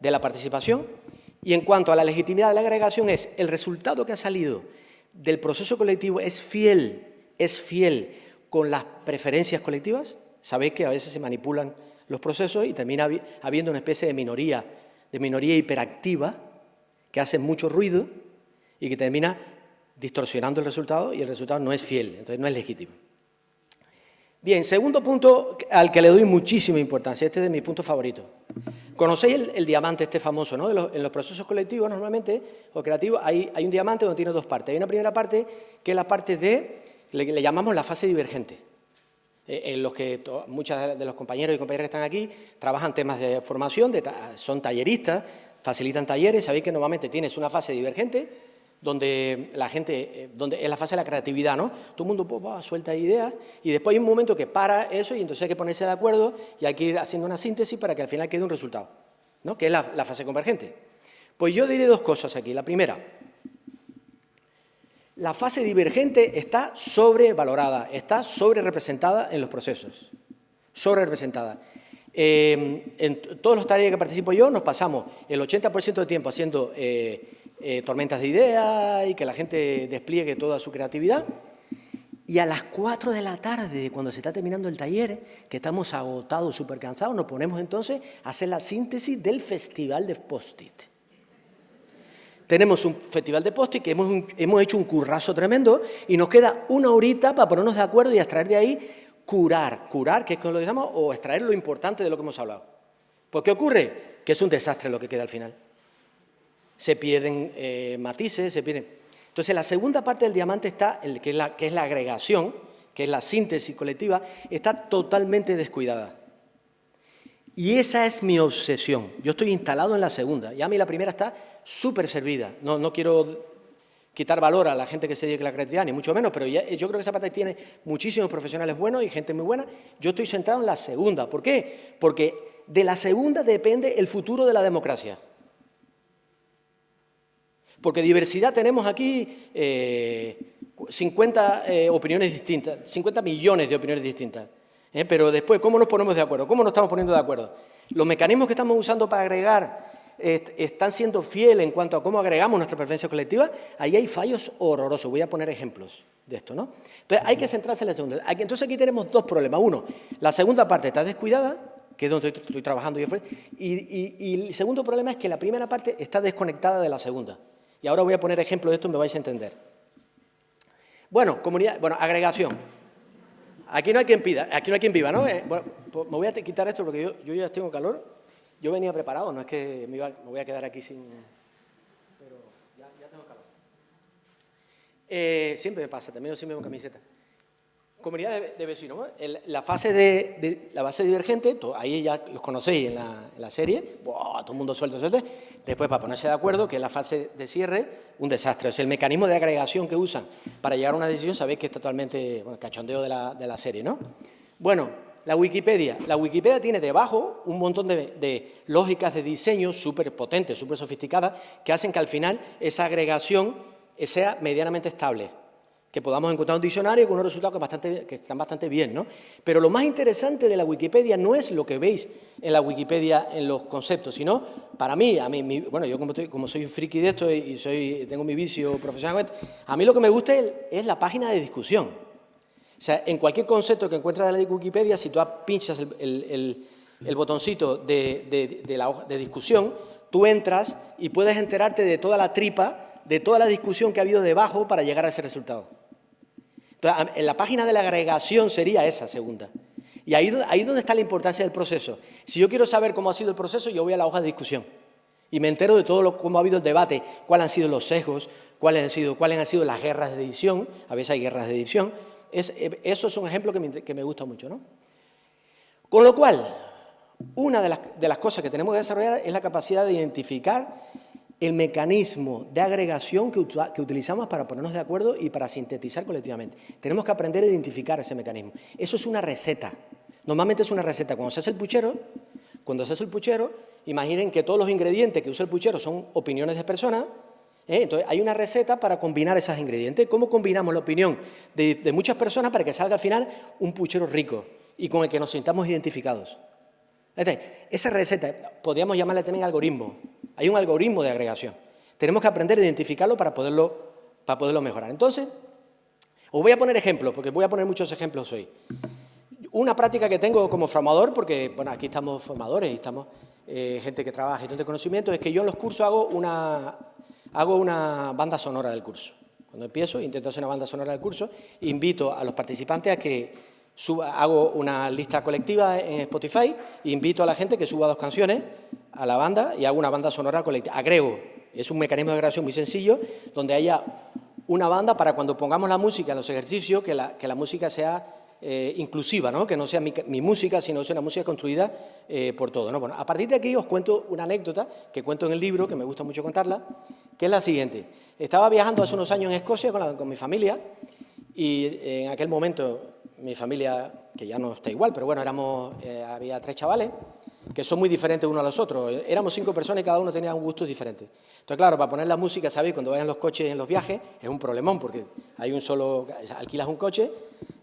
de la participación. Y en cuanto a la legitimidad de la agregación es el resultado que ha salido del proceso colectivo es fiel con las preferencias colectivas. Sabéis que a veces se manipulan los procesos y termina habiendo una especie de minoría hiperactiva que hace mucho ruido y que termina distorsionando el resultado y el resultado no es fiel, entonces no es legítimo. Bien, segundo punto al que le doy muchísima importancia, este es de mis puntos favoritos. ¿Conocéis el diamante este famoso, ¿no? En los procesos colectivos normalmente, o creativos, hay un diamante donde tiene dos partes. Hay una primera parte que es la parte de, le llamamos la fase divergente, en los que muchos de los compañeros y compañeras que están aquí trabajan temas de formación, son talleristas, facilitan talleres. Sabéis que normalmente tienes una fase divergente, donde la gente, donde es la fase de la creatividad, ¿no? Todo el mundo suelta ideas y después hay un momento que para eso y entonces hay que ponerse de acuerdo y hay que ir haciendo una síntesis para que al final quede un resultado, ¿no? Que es la fase convergente. Pues yo diré dos cosas aquí. La primera, la fase divergente está sobrevalorada, está sobrerepresentada en los procesos, sobrerepresentada. En todos los talleres que participo yo nos pasamos el 80% del tiempo haciendo tormentas de ideas y que la gente despliegue toda su creatividad. Y a las 4 de la tarde, cuando se está terminando el taller, que estamos agotados, súper cansados, nos ponemos entonces a hacer la síntesis del festival de post-it. Tenemos un festival de post-it que hemos hecho un currazo tremendo y nos queda una horita para ponernos de acuerdo y extraer de ahí curar, que es como lo llamamos, o extraer lo importante de lo que hemos hablado. ¿Por qué ocurre? Que es un desastre lo que queda al final. Se pierden matices, se pierden. Entonces, la segunda parte del diamante está, que es la agregación, que es la síntesis colectiva, está totalmente descuidada. Y esa es mi obsesión. Yo estoy instalado en la segunda. Y a mí la primera está súper servida. No quiero quitar valor a la gente que se dedica a la creatividad, ni mucho menos, pero yo creo que esa parte tiene muchísimos profesionales buenos y gente muy buena. Yo estoy centrado en la segunda. ¿Por qué? Porque de la segunda depende el futuro de la democracia. Porque diversidad tenemos aquí 50 opiniones distintas, 50 millones de opiniones distintas. Pero después, ¿cómo nos ponemos de acuerdo? ¿Cómo nos estamos poniendo de acuerdo? Los mecanismos que estamos usando para agregar están siendo fieles en cuanto a cómo agregamos nuestra preferencia colectiva. Ahí hay fallos horrorosos. Voy a poner ejemplos de esto, ¿no? Entonces, hay que centrarse en la segunda. Entonces, aquí tenemos dos problemas. Uno, la segunda parte está descuidada, que es donde estoy trabajando yo. Y el segundo problema es que la primera parte está desconectada de la segunda. Y ahora voy a poner ejemplos de esto y me vais a entender. Bueno, agregación. Aquí no hay quien viva, ¿no? Bueno, pues me voy a quitar esto porque yo ya tengo calor. Yo venía preparado, no es que me voy a quedar aquí sin... Pero ya tengo calor. Siempre me pasa, termino siempre con camiseta. Comunidad de vecinos, ¿no? La fase la base divergente, ahí ya los conocéis en la serie, ¡wow! Todo el mundo suelto. Después, para ponerse de acuerdo, que es la fase de cierre, un desastre. O sea, el mecanismo de agregación que usan para llegar a una decisión, sabéis que es totalmente cachondeo de la serie, ¿no? Bueno, la Wikipedia. La Wikipedia tiene debajo un montón de lógicas de diseño súper potentes, súper sofisticadas, que hacen que al final esa agregación sea medianamente estable. Que podamos encontrar un diccionario con unos resultados que están bastante bien, ¿no? Pero lo más interesante de la Wikipedia no es lo que veis en la Wikipedia en los conceptos, sino, para mí, bueno, yo como soy un friki de esto y tengo mi vicio profesionalmente, a mí lo que me gusta es la página de discusión. O sea, en cualquier concepto que encuentres en la Wikipedia, si tú pinchas el botoncito de discusión, tú entras y puedes enterarte de toda la tripa, de toda la discusión que ha habido debajo para llegar a ese resultado. Entonces, en la página de la agregación sería esa segunda. Y ahí donde está la importancia del proceso. Si yo quiero saber cómo ha sido el proceso, yo voy a la hoja de discusión. Y me entero de cómo ha habido el debate, cuáles han sido los sesgos, cuáles han sido las guerras de edición. A veces hay guerras de edición. Eso es un ejemplo que me gusta mucho, ¿no? Con lo cual, una de las cosas que tenemos que desarrollar es la capacidad de identificar el mecanismo de agregación que utilizamos para ponernos de acuerdo y para sintetizar colectivamente. Tenemos que aprender a identificar ese mecanismo. Eso es una receta. Normalmente es una receta. Cuando se hace el puchero, imaginen que todos los ingredientes que usa el puchero son opiniones de personas. Entonces, hay una receta para combinar esos ingredientes. ¿Cómo combinamos la opinión de muchas personas para que salga al final un puchero rico y con el que nos sintamos identificados? Esa receta, podríamos llamarla también algoritmo. Hay un algoritmo de agregación. Tenemos que aprender a identificarlo para poderlo mejorar. Entonces, os voy a poner ejemplos, porque voy a poner muchos ejemplos hoy. Una práctica que tengo como formador, porque bueno, aquí estamos formadores y estamos gente que trabaja en gestión de conocimiento, es que yo en los cursos hago una banda sonora del curso. Cuando empiezo, intento hacer una banda sonora del curso, invito a los participantes a que hago una lista colectiva en Spotify e invito a la gente que suba 2 canciones a la banda y hago una banda sonora colectiva. Agrego, es un mecanismo de agregación muy sencillo, donde haya una banda para cuando pongamos la música en los ejercicios, que la música sea inclusiva, ¿no? Que no sea mi música, sino sea una música construida por todo, ¿no? Bueno, a partir de aquí os cuento una anécdota que cuento en el libro, que me gusta mucho contarla, que es la siguiente. Estaba viajando hace unos años en Escocia con mi familia y en aquel momento mi familia, que ya no está igual, pero bueno, había 3 chavales que son muy diferentes unos a los otros. Éramos 5 personas y cada uno tenía un gusto diferente. Entonces, claro, para poner la música, ¿sabéis? Cuando vayan los coches en los viajes, es un problemón, porque hay alquilas un coche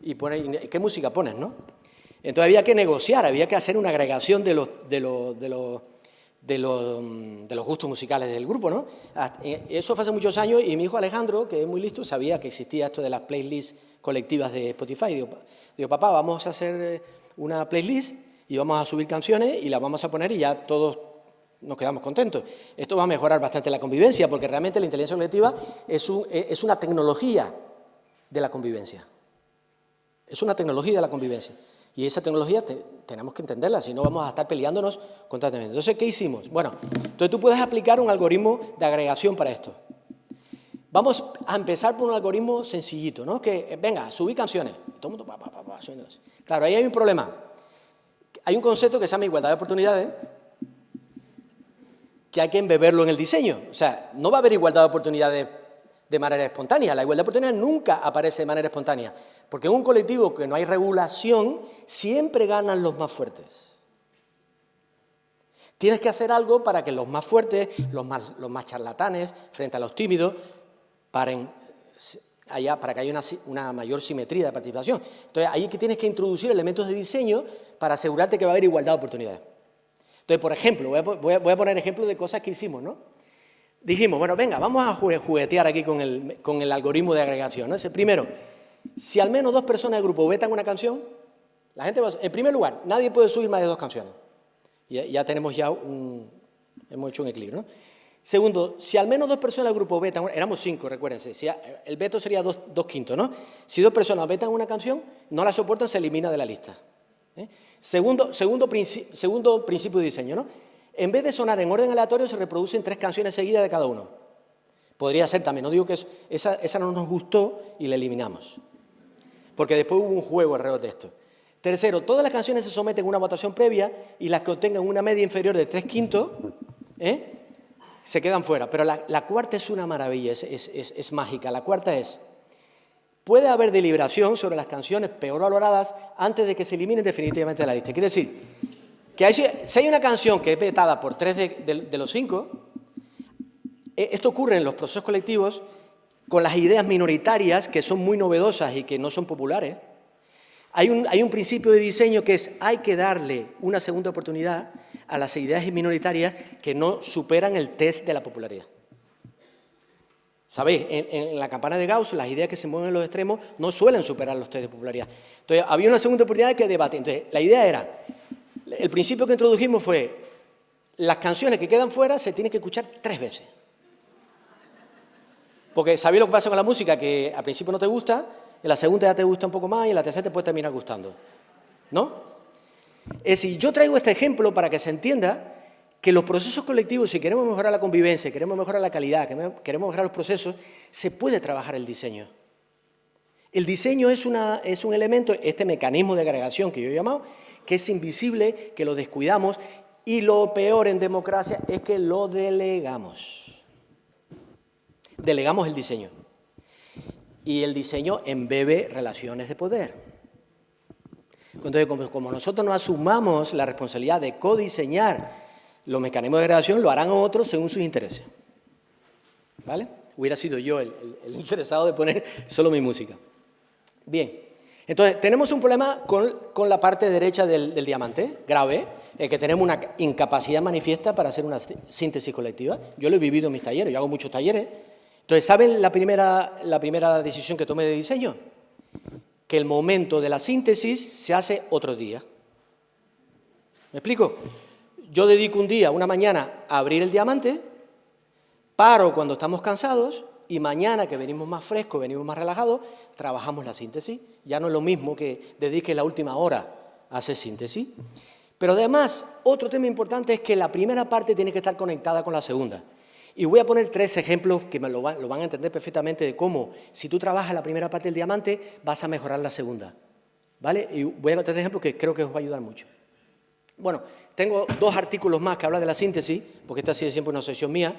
y pones, ¿qué música pones, no? Entonces había que negociar, había que hacer una agregación de los gustos musicales del grupo, ¿no? Eso fue hace muchos años y mi hijo Alejandro, que es muy listo, sabía que existía esto de las playlists colectivas de Spotify. Digo, papá, vamos a hacer una playlist y vamos a subir canciones y las vamos a poner y ya todos nos quedamos contentos. Esto va a mejorar bastante la convivencia, porque realmente la inteligencia colectiva es una tecnología de la convivencia. Es una tecnología de la convivencia. Y esa tecnología tenemos que entenderla, si no vamos a estar peleándonos constantemente. Entonces, ¿qué hicimos? Bueno, entonces tú puedes aplicar un algoritmo de agregación para esto. Vamos a empezar por un algoritmo sencillito, ¿no? Que, venga, subí canciones. Todo el mundo subiendo. Claro, ahí hay un problema. Hay un concepto que se llama igualdad de oportunidades, que hay que embeberlo en el diseño. O sea, no va a haber igualdad de oportunidades de manera espontánea. La igualdad de oportunidades nunca aparece de manera espontánea, porque en un colectivo que no hay regulación, siempre ganan los más fuertes. Tienes que hacer algo para que los más fuertes, los más charlatanes, frente a los tímidos, paren para que haya una mayor simetría de participación. Entonces, ahí que tienes que introducir elementos de diseño para asegurarte que va a haber igualdad de oportunidades. Entonces, por ejemplo, voy a poner ejemplos de cosas que hicimos, ¿no? Dijimos, bueno, venga, vamos a juguetear aquí con el algoritmo de agregación, ¿no? Primero, si al menos 2 personas del grupo vetan una canción, la gente va a... En primer lugar, nadie puede subir más de 2 canciones. Ya tenemos hemos hecho un equilibrio, ¿no? Segundo, si al menos 2 personas del grupo vetan, éramos 5, recuérdense, el veto sería 2/5, ¿no? Si 2 personas vetan una canción, no la soportan, se elimina de la lista. Segundo principio de diseño, ¿no? En vez de sonar en orden aleatorio, se reproducen 3 canciones seguidas de cada uno. Podría ser también, no digo que esa no nos gustó y la eliminamos, porque después hubo un juego alrededor de esto. Tercero, todas las canciones se someten a una votación previa y las que obtengan una media inferior de 3/5, se quedan fuera. Pero la cuarta es una maravilla, es mágica. La cuarta es, puede haber deliberación sobre las canciones peor valoradas antes de que se eliminen definitivamente de la lista. Quiere decir que si hay una canción que es vetada por 3 de los 5, esto ocurre en los procesos colectivos con las ideas minoritarias que son muy novedosas y que no son populares. Hay un principio de diseño que es, hay que darle una segunda oportunidad a las ideas minoritarias que no superan el test de la popularidad. ¿Sabéis? En la campana de Gauss, las ideas que se mueven en los extremos no suelen superar los test de popularidad. Entonces, había una segunda oportunidad que debatir. Entonces, la idea era, el principio que introdujimos fue, las canciones que quedan fuera se tienen que escuchar 3 veces. Porque ¿sabéis lo que pasa con la música? Que al principio no te gusta, en la segunda ya te gusta un poco más y en la tercera te puede terminar gustando, ¿no? Es decir, yo traigo este ejemplo para que se entienda que los procesos colectivos, si queremos mejorar la convivencia, queremos mejorar la calidad, queremos mejorar los procesos, se puede trabajar el diseño. El diseño es un elemento, este mecanismo de agregación que yo he llamado, que es invisible, que lo descuidamos y lo peor en democracia es que lo delegamos. Delegamos el diseño. Y el diseño embebe relaciones de poder. Entonces, como nosotros no asumamos la responsabilidad de codiseñar los mecanismos de agregación, lo harán otros según sus intereses. ¿Vale? Hubiera sido yo el interesado de poner solo mi música. Bien, entonces tenemos un problema con la parte derecha del diamante, grave, que tenemos una incapacidad manifiesta para hacer una síntesis colectiva. Yo lo he vivido en mis talleres, yo hago muchos talleres. Entonces, ¿saben la primera decisión que tomé de diseño? Que el momento de la síntesis se hace otro día. ¿Me explico? Yo dedico un día, una mañana, a abrir el diamante, paro cuando estamos cansados y mañana, que venimos más frescos, venimos más relajados, trabajamos la síntesis. Ya no es lo mismo que dedique la última hora a hacer síntesis. Pero además, otro tema importante es que la primera parte tiene que estar conectada con la segunda. Y voy a poner 3 ejemplos que lo van a entender perfectamente de cómo, si tú trabajas la primera parte del diamante, vas a mejorar la segunda. ¿Vale? Y voy a dar 3 ejemplos que creo que os va a ayudar mucho. Bueno, tengo 2 artículos más que hablan de la síntesis, porque esta ha sido siempre una obsesión mía,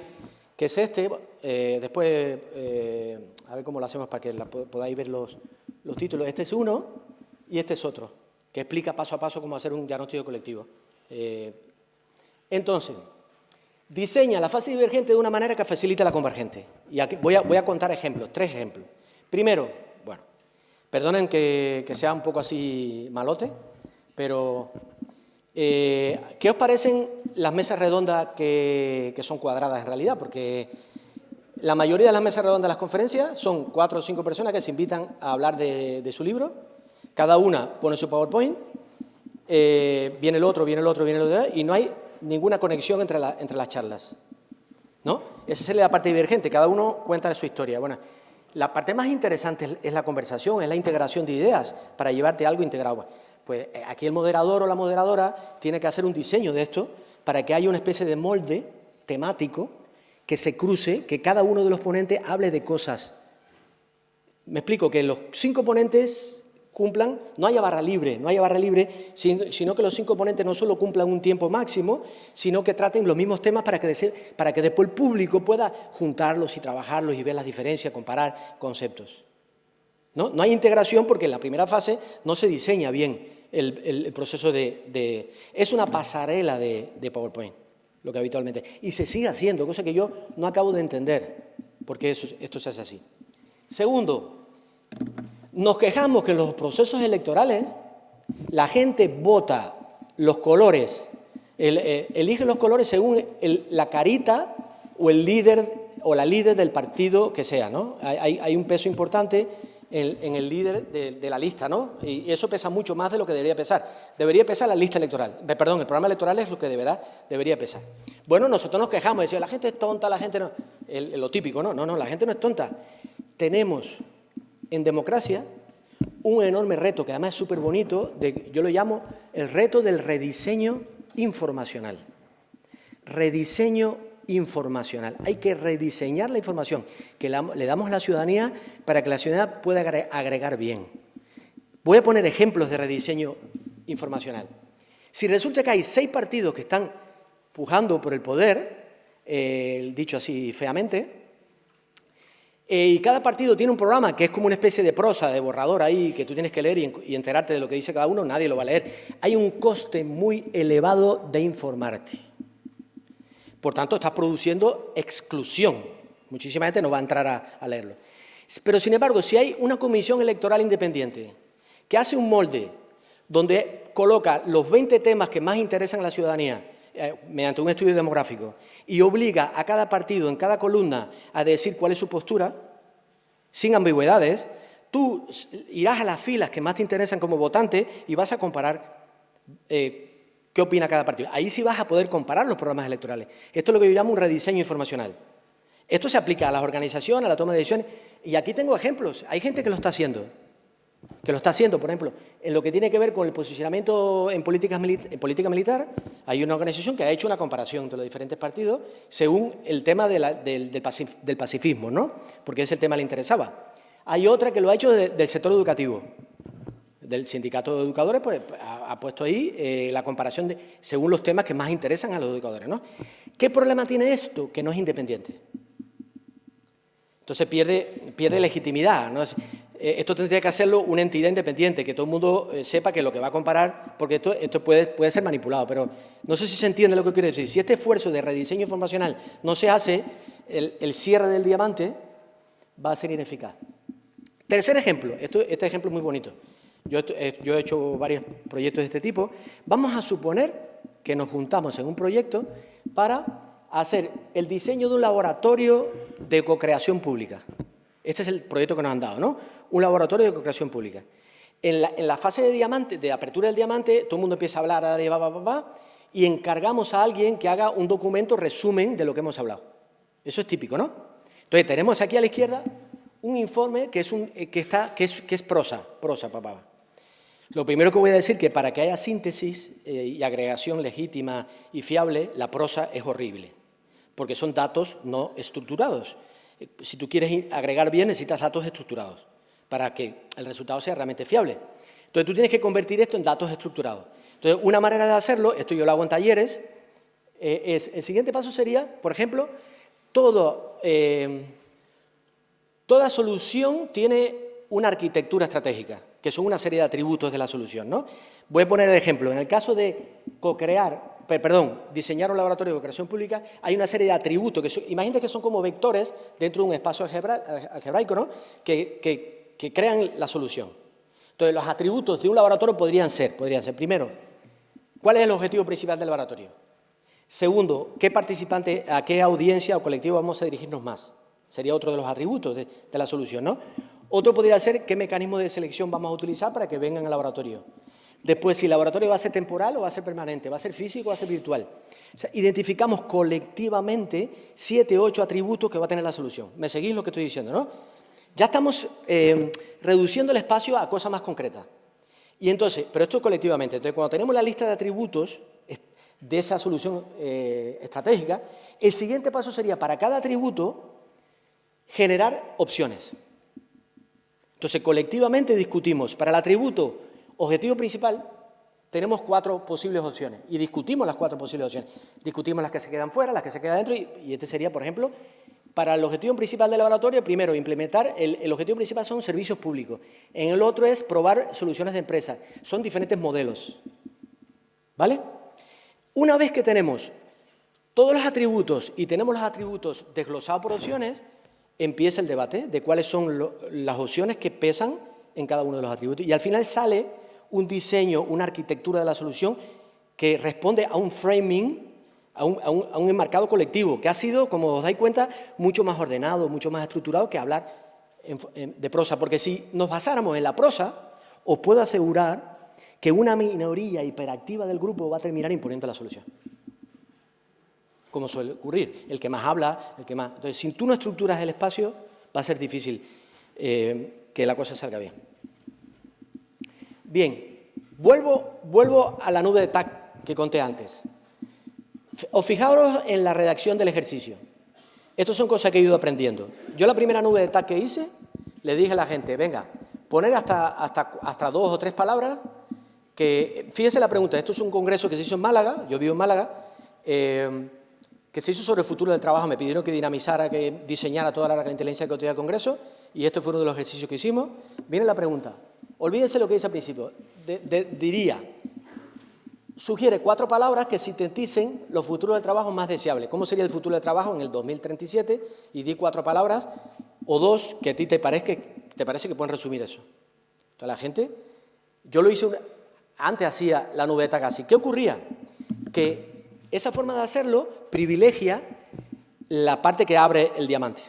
que es este. Después, a ver cómo lo hacemos para que podáis ver los títulos. Este es uno y este es otro, que explica paso a paso cómo hacer un diagnóstico colectivo. Entonces, diseña la fase divergente de una manera que facilite la convergente. Y aquí voy a contar ejemplos, 3 ejemplos. Primero, bueno, perdonen que sea un poco así malote, pero ¿qué os parecen las mesas redondas que son cuadradas en realidad? Porque la mayoría de las mesas redondas de las conferencias son 4 o 5 personas que se invitan a hablar de su libro. Cada una pone su PowerPoint, viene el otro, y no hay ninguna conexión entre las charlas, ¿no? Esa sería la parte divergente, cada uno cuenta su historia. Bueno, la parte más interesante es la conversación, es la integración de ideas para llevarte algo integrado. Pues aquí el moderador o la moderadora tiene que hacer un diseño de esto para que haya una especie de molde temático que se cruce, que cada uno de los ponentes hable de cosas. Me explico, que los 5 ponentes cumplan, no haya barra libre, sino que los 5 ponentes no solo cumplan un tiempo máximo, sino que traten los mismos temas para que después el público pueda juntarlos y trabajarlos y ver las diferencias, comparar conceptos. No hay integración porque en la primera fase no se diseña bien el proceso Es una pasarela de PowerPoint, lo que habitualmente... Y se sigue haciendo, cosa que yo no acabo de entender, porque esto se hace así. Segundo, nos quejamos que en los procesos electorales la gente vota los colores, elige los colores según la carita o el líder o la líder del partido que sea, ¿no? Hay un peso importante en el líder de la lista, ¿no? Y eso pesa mucho más de lo que debería pesar. Debería pesar la lista electoral. Perdón, el programa electoral es lo que debería pesar. Bueno, nosotros nos quejamos, decimos, la gente es tonta, la gente no... Lo típico, ¿no? No, la gente no es tonta. Tenemos en democracia un enorme reto, que además es súper bonito, yo lo llamo el reto del rediseño informacional. Rediseño informacional. Hay que rediseñar la información que le damos a la ciudadanía para que la ciudadanía pueda agregar bien. Voy a poner ejemplos de rediseño informacional. Si resulta que hay 6 partidos que están pujando por el poder, dicho así feamente, y cada partido tiene un programa que es como una especie de prosa, de borrador ahí, que tú tienes que leer y enterarte de lo que dice cada uno, nadie lo va a leer. Hay un coste muy elevado de informarte. Por tanto, estás produciendo exclusión. Muchísima gente no va a entrar a leerlo. Pero, sin embargo, si hay una comisión electoral independiente que hace un molde donde coloca los 20 temas que más interesan a la ciudadanía mediante un estudio demográfico y obliga a cada partido en cada columna a decir cuál es su postura, sin ambigüedades, tú irás a las filas que más te interesan como votante y vas a comparar qué opina cada partido. Ahí sí vas a poder comparar los programas electorales. Esto es lo que yo llamo un rediseño informacional. Esto se aplica a las organizaciones, a la toma de decisiones, y aquí tengo ejemplos. Hay gente que lo está haciendo. Por ejemplo, en lo que tiene que ver con el posicionamiento en política militar, hay una organización que ha hecho una comparación entre los diferentes partidos según el tema del pacifismo, ¿no? Porque ese tema le interesaba. Hay otra que lo ha hecho del sector educativo. Del sindicato de educadores, pues ha puesto ahí la comparación según los temas que más interesan a los educadores, ¿no? ¿Qué problema tiene esto? Que no es independiente. Entonces pierde legitimidad, ¿no? Esto tendría que hacerlo una entidad independiente, que todo el mundo sepa que lo que va a comparar, porque esto puede ser manipulado, pero no sé si se entiende lo que quiero decir. Si este esfuerzo de rediseño informacional no se hace, el cierre del diamante va a ser ineficaz. Tercer ejemplo, este ejemplo es muy bonito. Yo he hecho varios proyectos de este tipo. Vamos a suponer que nos juntamos en un proyecto para hacer el diseño de un laboratorio de cocreación pública. Este es el proyecto que nos han dado, ¿no? Un laboratorio de cocreación pública. En la fase de apertura del diamante, todo el mundo empieza a hablar de y encargamos a alguien que haga un documento resumen de lo que hemos hablado. Eso es típico, ¿no? Entonces, tenemos aquí a la izquierda un informe que es prosa, papá. Lo primero que voy a decir que para que haya síntesis y agregación legítima y fiable, la prosa es horrible, porque son datos no estructurados. Si tú quieres agregar bien, necesitas datos estructurados para que el resultado sea realmente fiable. Entonces, tú tienes que convertir esto en datos estructurados. Entonces, una manera de hacerlo, esto yo lo hago en talleres, el siguiente paso sería, por ejemplo, toda solución tiene una arquitectura estratégica, que son una serie de atributos de la solución, ¿no? Voy a poner el ejemplo. En el caso de diseñar un laboratorio de co-creación pública, hay una serie de atributos, imagínate que son como vectores dentro de un espacio algebraico, ¿no? que crean la solución. Entonces, los atributos de un laboratorio podrían ser, primero, ¿cuál es el objetivo principal del laboratorio? Segundo, ¿qué participante, a qué audiencia o colectivo vamos a dirigirnos más? Sería otro de los atributos de la solución, ¿no? Otro podría ser qué mecanismo de selección vamos a utilizar para que vengan al laboratorio. Después, si el laboratorio va a ser temporal o va a ser permanente, va a ser físico o va a ser virtual. O sea, identificamos colectivamente 7 o 8 atributos que va a tener la solución. ¿Me seguís lo que estoy diciendo, no? Ya estamos reduciendo el espacio a cosas más concretas. Y entonces, pero esto colectivamente. Entonces, cuando tenemos la lista de atributos de esa solución estratégica, el siguiente paso sería, para cada atributo, generar opciones. Entonces, colectivamente discutimos. Para el atributo objetivo principal, tenemos 4 posibles opciones y discutimos las 4 posibles opciones. Discutimos las que se quedan fuera, las que se quedan dentro y este sería, por ejemplo, para el objetivo principal del laboratorio, primero, implementar, el objetivo principal son servicios públicos. En el otro es probar soluciones de empresa. Son diferentes modelos. ¿Vale? Una vez que tenemos todos los atributos y tenemos los atributos desglosados por opciones, empieza el debate de cuáles son las opciones que pesan en cada uno de los atributos. Y al final sale un diseño, una arquitectura de la solución que responde a un framing, a un enmarcado colectivo, que ha sido, como os dais cuenta, mucho más ordenado, mucho más estructurado que hablar de prosa. Porque si nos basáramos en la prosa, os puedo asegurar que una minoría hiperactiva del grupo va a terminar imponiendo la solución. Como suele ocurrir, el que más habla, el que más... Entonces, si tú no estructuras el espacio, va a ser difícil que la cosa salga bien. Bien, vuelvo a la nube de TAC que conté antes. Os fijaros en la redacción del ejercicio. Estas son cosas que he ido aprendiendo. Yo la primera nube de TAC que hice, le dije a la gente, venga, poner hasta 2 o 3 palabras, que, fíjense la pregunta, esto es un congreso que se hizo en Málaga, yo vivo en Málaga, que se hizo sobre el futuro del trabajo, me pidieron que dinamizara, que diseñara toda la inteligencia que contenía el congreso, y este fue uno de los ejercicios que hicimos. Viene la pregunta, olvídense lo que dice al principio, diría, sugiere 4 palabras que sinteticen los futuros del trabajo más deseables. ¿Cómo sería el futuro del trabajo en el 2037? Y di 4 palabras, o 2 que a ti te parece que pueden resumir eso. Entonces la gente, yo lo hice, antes hacía la nube de TAC así. ¿Qué ocurría? Que esa forma de hacerlo privilegia la parte que abre el diamante.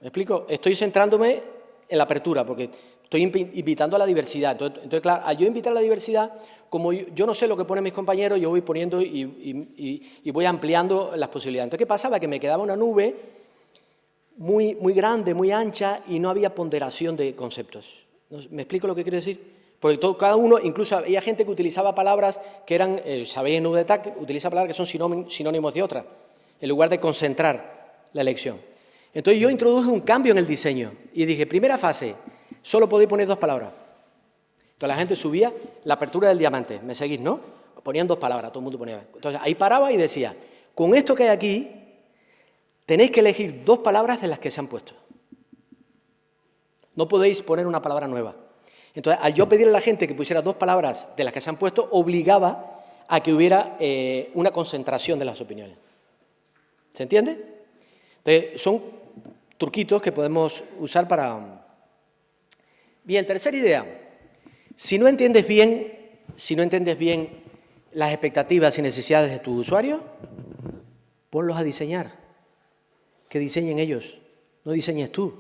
¿Me explico? Estoy centrándome en la apertura, porque estoy invitando a la diversidad. Entonces, claro, al yo invitar a la diversidad, como yo no sé lo que ponen mis compañeros, yo voy poniendo y voy ampliando las posibilidades. Entonces, ¿qué pasaba? Que me quedaba una nube muy grande, muy ancha, y no había ponderación de conceptos. ¿Me explico lo que quiero decir? Porque cada uno, incluso había gente que utilizaba palabras que eran, sabéis, en nube de TAC, utiliza palabras que son sinónimos de otras, en lugar de concentrar la elección. Entonces yo introduje un cambio en el diseño y dije, primera fase, solo podéis poner 2 palabras. Entonces la gente subía la apertura del diamante, ¿me seguís, no? Ponían 2 palabras, todo el mundo ponía. Entonces ahí paraba y decía, con esto que hay aquí, tenéis que elegir 2 palabras de las que se han puesto. No podéis poner una palabra nueva. Entonces, al yo pedirle a la gente que pusiera 2 palabras de las que se han puesto, obligaba a que hubiera una concentración de las opiniones. ¿Se entiende? Entonces, son truquitos que podemos usar para... Bien, tercera idea. Si no entiendes bien las expectativas y necesidades de tus usuarios, ponlos a diseñar. Que diseñen ellos, no diseñes tú.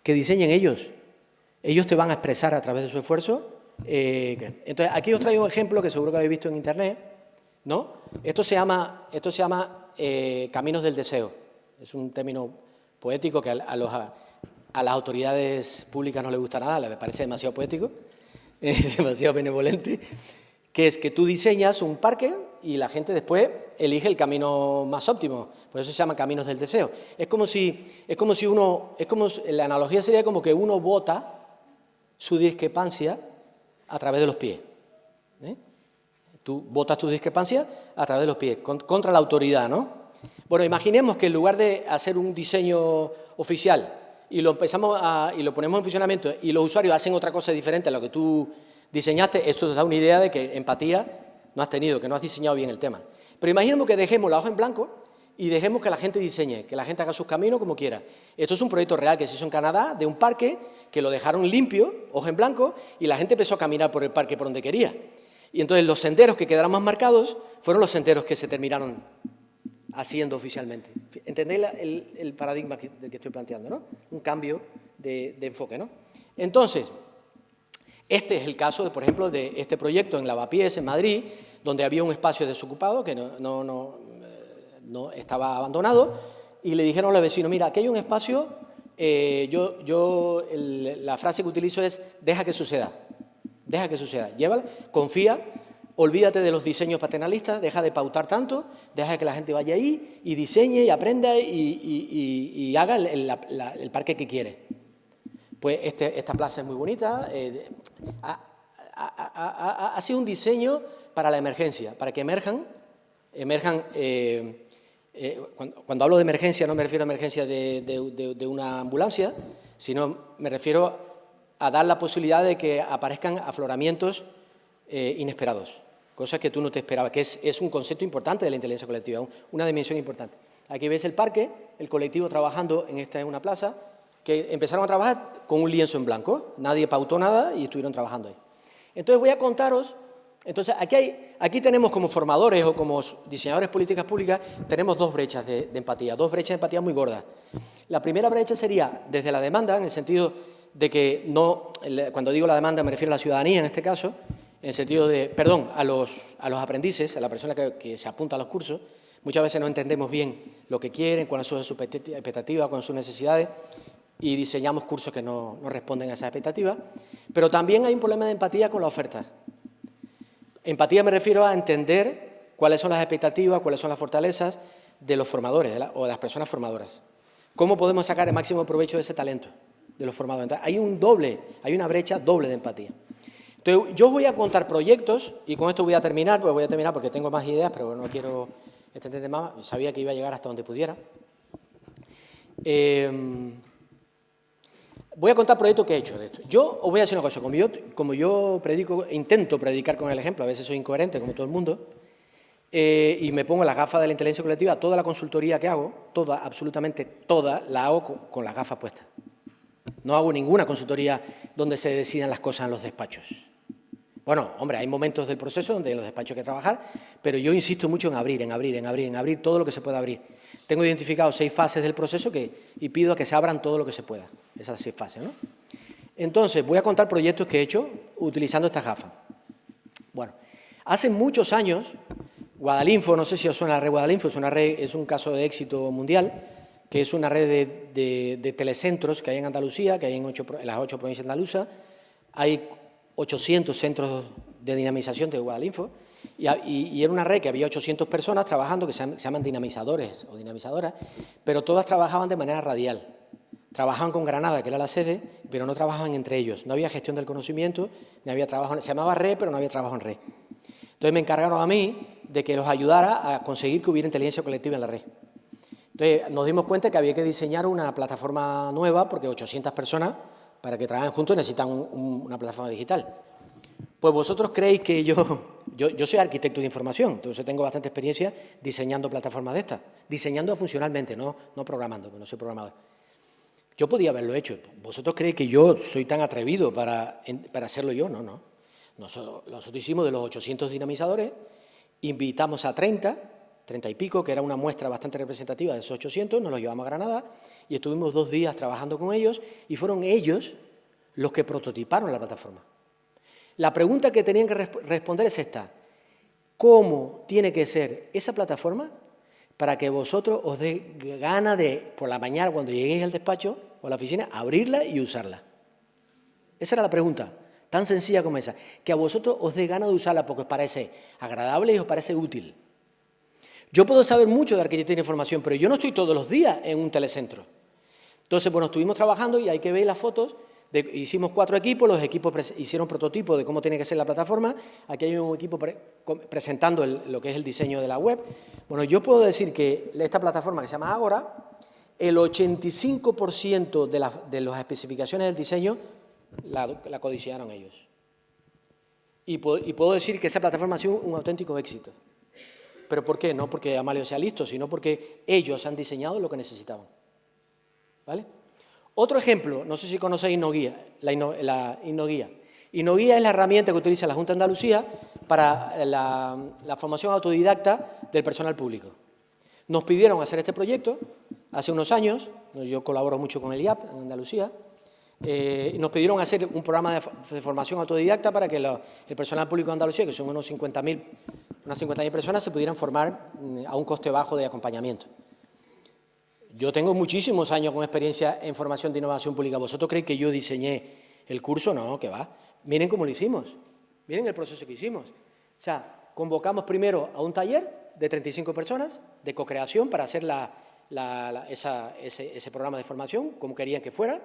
Que diseñen ellos. Ellos te van a expresar a través de su esfuerzo. Entonces, aquí os traigo un ejemplo que seguro que habéis visto en Internet, ¿no? Esto se llama caminos del deseo. Es un término poético que a las autoridades públicas no les gusta nada, les parece demasiado poético, demasiado benevolente, que es que tú diseñas un parque y la gente después elige el camino más óptimo. Por eso se llama caminos del deseo. La analogía sería como que uno vota su discrepancia a través de los pies. Tú votas tu discrepancia a través de los pies, contra la autoridad, ¿no? Bueno, imaginemos que en lugar de hacer un diseño oficial y lo ponemos en funcionamiento y los usuarios hacen otra cosa diferente a lo que tú diseñaste, esto te da una idea de que empatía no has tenido, que no has diseñado bien el tema. Pero imaginemos que dejemos la hoja en blanco y dejemos que la gente diseñe, que la gente haga sus caminos como quiera. Esto es un proyecto real que se hizo en Canadá, de un parque que lo dejaron limpio, hoja en blanco, y la gente empezó a caminar por el parque por donde quería. Y entonces los senderos que quedaron más marcados fueron los senderos que se terminaron haciendo oficialmente. ¿Entendéis el paradigma del que estoy planteando, no? Un cambio de enfoque, ¿no? Entonces, este es el caso, por ejemplo, de este proyecto en Lavapiés, en Madrid, donde había un espacio desocupado que no estaba abandonado, y le dijeron a los vecinos, mira, aquí hay un espacio, la frase que utilizo es, deja que suceda, llévala, confía, olvídate de los diseños paternalistas, deja de pautar tanto, deja que la gente vaya ahí y diseñe y aprenda y haga el parque que quiere. Pues esta plaza es muy bonita, ha sido un diseño para la emergencia, para que emerjan cuando hablo de emergencia no me refiero a emergencia de una ambulancia, sino me refiero a dar la posibilidad de que aparezcan afloramientos inesperados, cosas que tú no te esperabas, que es un concepto importante de la inteligencia colectiva, una dimensión importante. Aquí ves el parque, el colectivo trabajando en esta es una plaza, que empezaron a trabajar con un lienzo en blanco, nadie pautó nada y estuvieron trabajando ahí. Entonces voy a contaros, aquí tenemos como formadores o como diseñadores de políticas públicas, tenemos dos brechas de empatía, dos brechas de empatía muy gordas. La primera brecha sería desde la demanda, en el sentido de que cuando digo la demanda me refiero a la ciudadanía en este caso, en el sentido de, perdón, a los aprendices, a la persona que se apunta a los cursos. Muchas veces no entendemos bien lo que quieren, cuáles son sus expectativas, cuáles son sus necesidades, y diseñamos cursos que no responden a esas expectativas. Pero también hay un problema de empatía con la oferta. Empatía me refiero a entender cuáles son las expectativas, cuáles son las fortalezas de los formadores o de las personas formadoras. ¿Cómo podemos sacar el máximo provecho de ese talento de los formadores? Entonces, hay una brecha doble de empatía. Entonces, yo voy a contar proyectos, y con esto voy a terminar porque tengo más ideas, pero no quiero extenderme más, sabía que iba a llegar hasta donde pudiera. Voy a contar proyectos que he hecho de esto. Yo os voy a decir una cosa, como yo predico, intento predicar con el ejemplo, a veces soy incoherente como todo el mundo, y me pongo las gafas de la inteligencia colectiva, toda la consultoría que hago, toda, absolutamente toda, la hago con las gafas puestas. No hago ninguna consultoría donde se decidan las cosas en los despachos. Bueno, hombre, hay momentos del proceso donde en los despachos hay que trabajar, pero yo insisto mucho en abrir todo lo que se pueda abrir. Tengo identificado 6 fases del proceso y pido a que se abran todo lo que se pueda, esas 6 fases, ¿no? Entonces, voy a contar proyectos que he hecho utilizando estas gafas. Bueno, hace muchos años, Guadalinfo, no sé si os suena la red Guadalinfo, es un caso de éxito mundial, que es una red de telecentros que hay en Andalucía, que hay en las 8 provincias andaluzas. Hay 800 centros de dinamización de Guadalinfo, y era una red que había 800 personas trabajando, que se llaman dinamizadores o dinamizadoras, pero todas trabajaban de manera radial. Trabajaban con Granada, que era la sede, pero no trabajaban entre ellos. No había gestión del conocimiento, ni había trabajo. Se llamaba red, pero no había trabajo en red. Entonces me encargaron a mí de que los ayudara a conseguir que hubiera inteligencia colectiva en la red. Entonces nos dimos cuenta que había que diseñar una plataforma nueva, porque 800 personas, para que trabajen juntos, necesitan una plataforma digital. Pues vosotros creéis que yo soy arquitecto de información, entonces tengo bastante experiencia diseñando plataformas de estas, diseñando funcionalmente, no programando, porque no soy programador. Yo podía haberlo hecho. ¿Vosotros creéis que yo soy tan atrevido para hacerlo yo? No. Nosotros hicimos de los 800 dinamizadores, invitamos a 30 y pico, que era una muestra bastante representativa de esos 800, nos los llevamos a Granada y estuvimos 2 días trabajando con ellos y fueron ellos los que prototiparon la plataforma. La pregunta que tenían que responder es esta: ¿cómo tiene que ser esa plataforma para que vosotros os dé gana de, por la mañana, cuando lleguéis al despacho o a la oficina, abrirla y usarla. Esa era la pregunta, tan sencilla como esa. Que a vosotros os dé gana de usarla porque os parece agradable y os parece útil. Yo puedo saber mucho de arquitectura de información, pero yo no estoy todos los días en un telecentro. Entonces, bueno, estuvimos trabajando y hay que ver las fotos. Hicimos 4 equipos, los equipos hicieron prototipos de cómo tiene que ser la plataforma. Aquí hay un equipo presentando lo que es el diseño de la web. Bueno, yo puedo decir que esta plataforma que se llama Agora, el 85% de las especificaciones del diseño la codiciaron ellos. Y puedo decir que esa plataforma ha sido un auténtico éxito. ¿Pero por qué? No porque Amalio sea listo, sino porque ellos han diseñado lo que necesitaban. ¿Vale? Otro ejemplo, no sé si conocéis InnoGuía, la InnoGuía. InnoGuía es la herramienta que utiliza la Junta de Andalucía para la formación autodidacta del personal público. Nos pidieron hacer este proyecto hace unos años, yo colaboro mucho con el IAP en Andalucía, y nos pidieron hacer un programa de formación autodidacta para que el personal público de Andalucía, que son unas 50.000 personas, se pudieran formar a un coste bajo de acompañamiento. Yo tengo muchísimos años con experiencia en formación de innovación pública. ¿Vosotros creéis que yo diseñé el curso? No, que va. Miren cómo lo hicimos. Miren el proceso que hicimos. O sea, convocamos primero a un taller de 35 personas de co-creación para hacer ese programa de formación, como querían que fuera.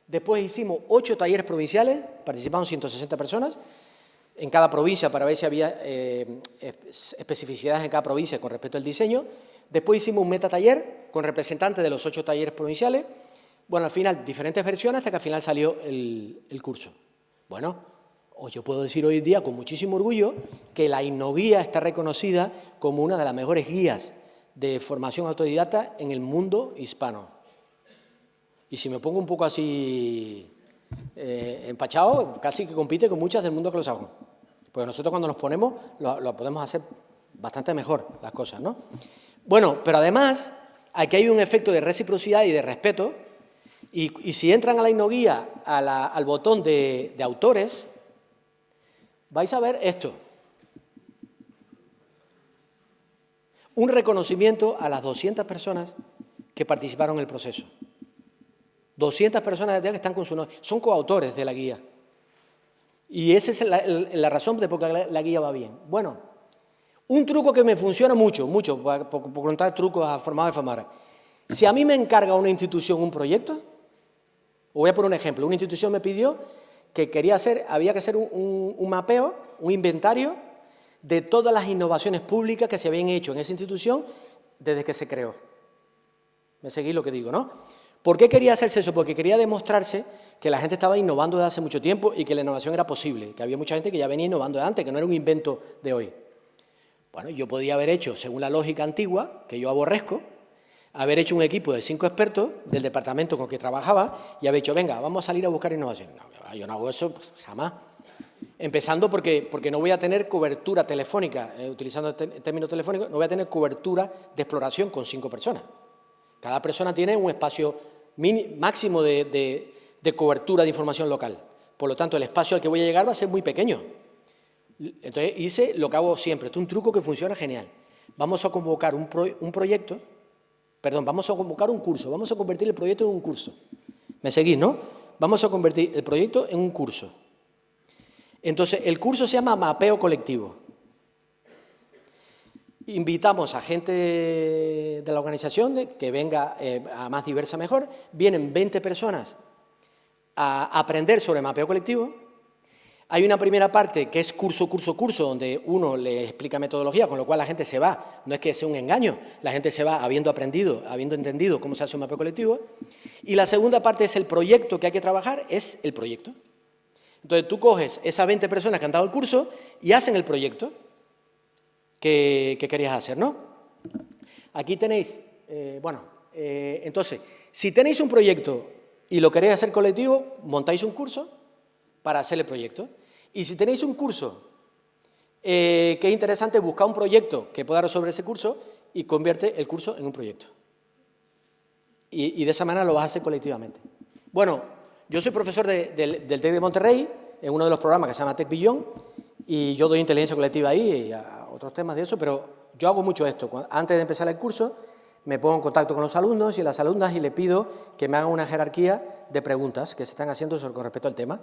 Después hicimos 8 talleres provinciales, participaron 160 personas en cada provincia para ver si había especificidades en cada provincia con respecto al diseño. Después hicimos un metataller con representantes de los 8 talleres provinciales. Bueno, al final, diferentes versiones hasta que al final salió el curso. Bueno, yo puedo decir hoy en día con muchísimo orgullo que la InnoGuía está reconocida como una de las mejores guías de formación autodidacta en el mundo hispano. Y si me pongo un poco así empachado, casi que compite con muchas del mundo anglosajón. Porque nosotros cuando nos ponemos lo podemos hacer bastante mejor las cosas, ¿no? Bueno, pero además aquí hay un efecto de reciprocidad y de respeto y si entran a la InnoGuía, al botón de autores, vais a ver esto. Un reconocimiento a las 200 personas que participaron en el proceso. 200 personas que están con su nombre, son coautores de la guía. Y esa es la razón de por qué la guía va bien. Bueno, un truco que me funciona mucho, por contar trucos a formados de formar. Si a mí me encarga una institución un proyecto, os voy a poner un ejemplo. Una institución me pidió que había que hacer un mapeo, un inventario de todas las innovaciones públicas que se habían hecho en esa institución desde que se creó. ¿Me seguís lo que digo, no? ¿Por qué quería hacerse eso? Porque quería demostrarse que la gente estaba innovando desde hace mucho tiempo y que la innovación era posible, que había mucha gente que ya venía innovando de antes, que no era un invento de hoy. Bueno, yo podía haber hecho, según la lógica antigua, que yo aborrezco, haber hecho un equipo de 5 expertos del departamento con el que trabajaba y haber dicho, venga, vamos a salir a buscar innovación. No, yo no hago eso jamás. Empezando porque no voy a tener cobertura telefónica, utilizando términos telefónicos, no voy a tener cobertura de exploración con 5 personas. Cada persona tiene un espacio máximo de cobertura de información local. Por lo tanto, el espacio al que voy a llegar va a ser muy pequeño. Entonces hice lo que hago siempre, esto es un truco que funciona genial. Vamos a convocar un proyecto, perdón, vamos a convocar un curso, vamos a convertir el proyecto en un curso. ¿Me seguís, no? Vamos a convertir el proyecto en un curso. Entonces, el curso se llama Mapeo Colectivo. Invitamos a gente de la organización que venga a más diversa mejor. Vienen 20 personas a aprender sobre mapeo colectivo. Hay una primera parte que es curso, donde uno le explica metodología, con lo cual la gente se va. No es que sea un engaño, la gente se va habiendo aprendido, habiendo entendido cómo se hace un mapeo colectivo. Y la segunda parte es el proyecto que hay que trabajar, es el proyecto. Entonces tú coges esas 20 personas que han dado el curso y hacen el proyecto que querías hacer, ¿no? Aquí tenéis, entonces, si tenéis un proyecto y lo queréis hacer colectivo, montáis un curso para hacer el proyecto. Y si tenéis un curso que es interesante, busca un proyecto que pueda resolver ese curso y convierte el curso en un proyecto. Y de esa manera lo vas a hacer colectivamente. Bueno, yo soy profesor del TEC de Monterrey, en uno de los programas que se llama Tech Beyond, y yo doy inteligencia colectiva ahí y a otros temas de eso, pero yo hago mucho esto. Antes de empezar el curso, me pongo en contacto con los alumnos y las alumnas y les pido que me hagan una jerarquía de preguntas que se están haciendo con respecto al tema.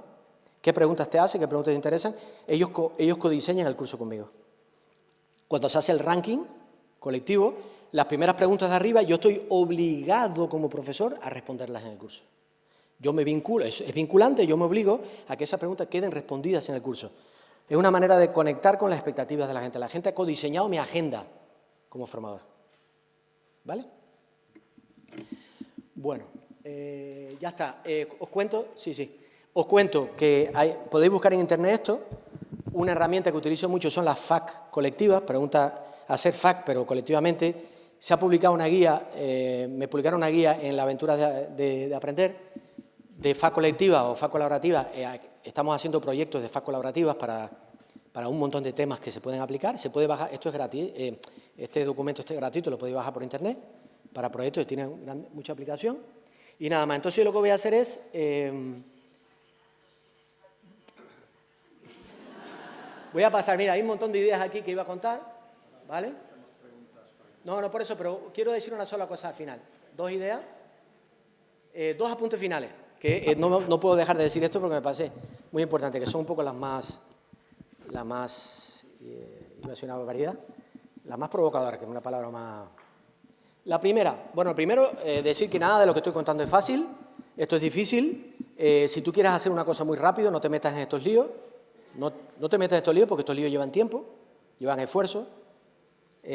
¿Qué preguntas te hacen? ¿Qué preguntas te interesan? Ellos codiseñan el curso conmigo. Cuando se hace el ranking colectivo, las primeras preguntas de arriba, yo estoy obligado como profesor a responderlas en el curso. Yo me vinculo, es vinculante, yo me obligo a que esas preguntas queden respondidas en el curso. Es una manera de conectar con las expectativas de la gente. La gente ha codiseñado mi agenda como formador. ¿Vale? Bueno, ya está. Os cuento, os cuento que podéis buscar en internet esto. Una herramienta que utilizo mucho son las FAQ colectivas, hacer FAQ pero colectivamente. Se ha publicado una guía, me publicaron una guía en la aventura de aprender, de FAQ colectiva o FAQ colaborativa. Estamos haciendo proyectos de FAQ colaborativas para un montón de temas que se pueden aplicar. Se puede bajar, esto es gratis, este documento es gratuito, lo podéis bajar por internet para proyectos que tienen mucha aplicación. Y nada más, entonces lo que voy a hacer es... voy a pasar, mira, hay un montón de ideas aquí que iba a contar, ¿vale? No, por eso, pero quiero decir una sola cosa al final. 2 ideas, 2 apuntes finales, que no puedo dejar de decir esto porque me parece muy importante, que son un poco las más iba a decir una barbaridad, las más provocadoras, que es una palabra más... La primera, bueno, primero decir que nada de lo que estoy contando es fácil, esto es difícil. Si tú quieres hacer una cosa muy rápido, no te metas en estos líos, no te metas en estos líos porque estos líos llevan tiempo, llevan esfuerzo.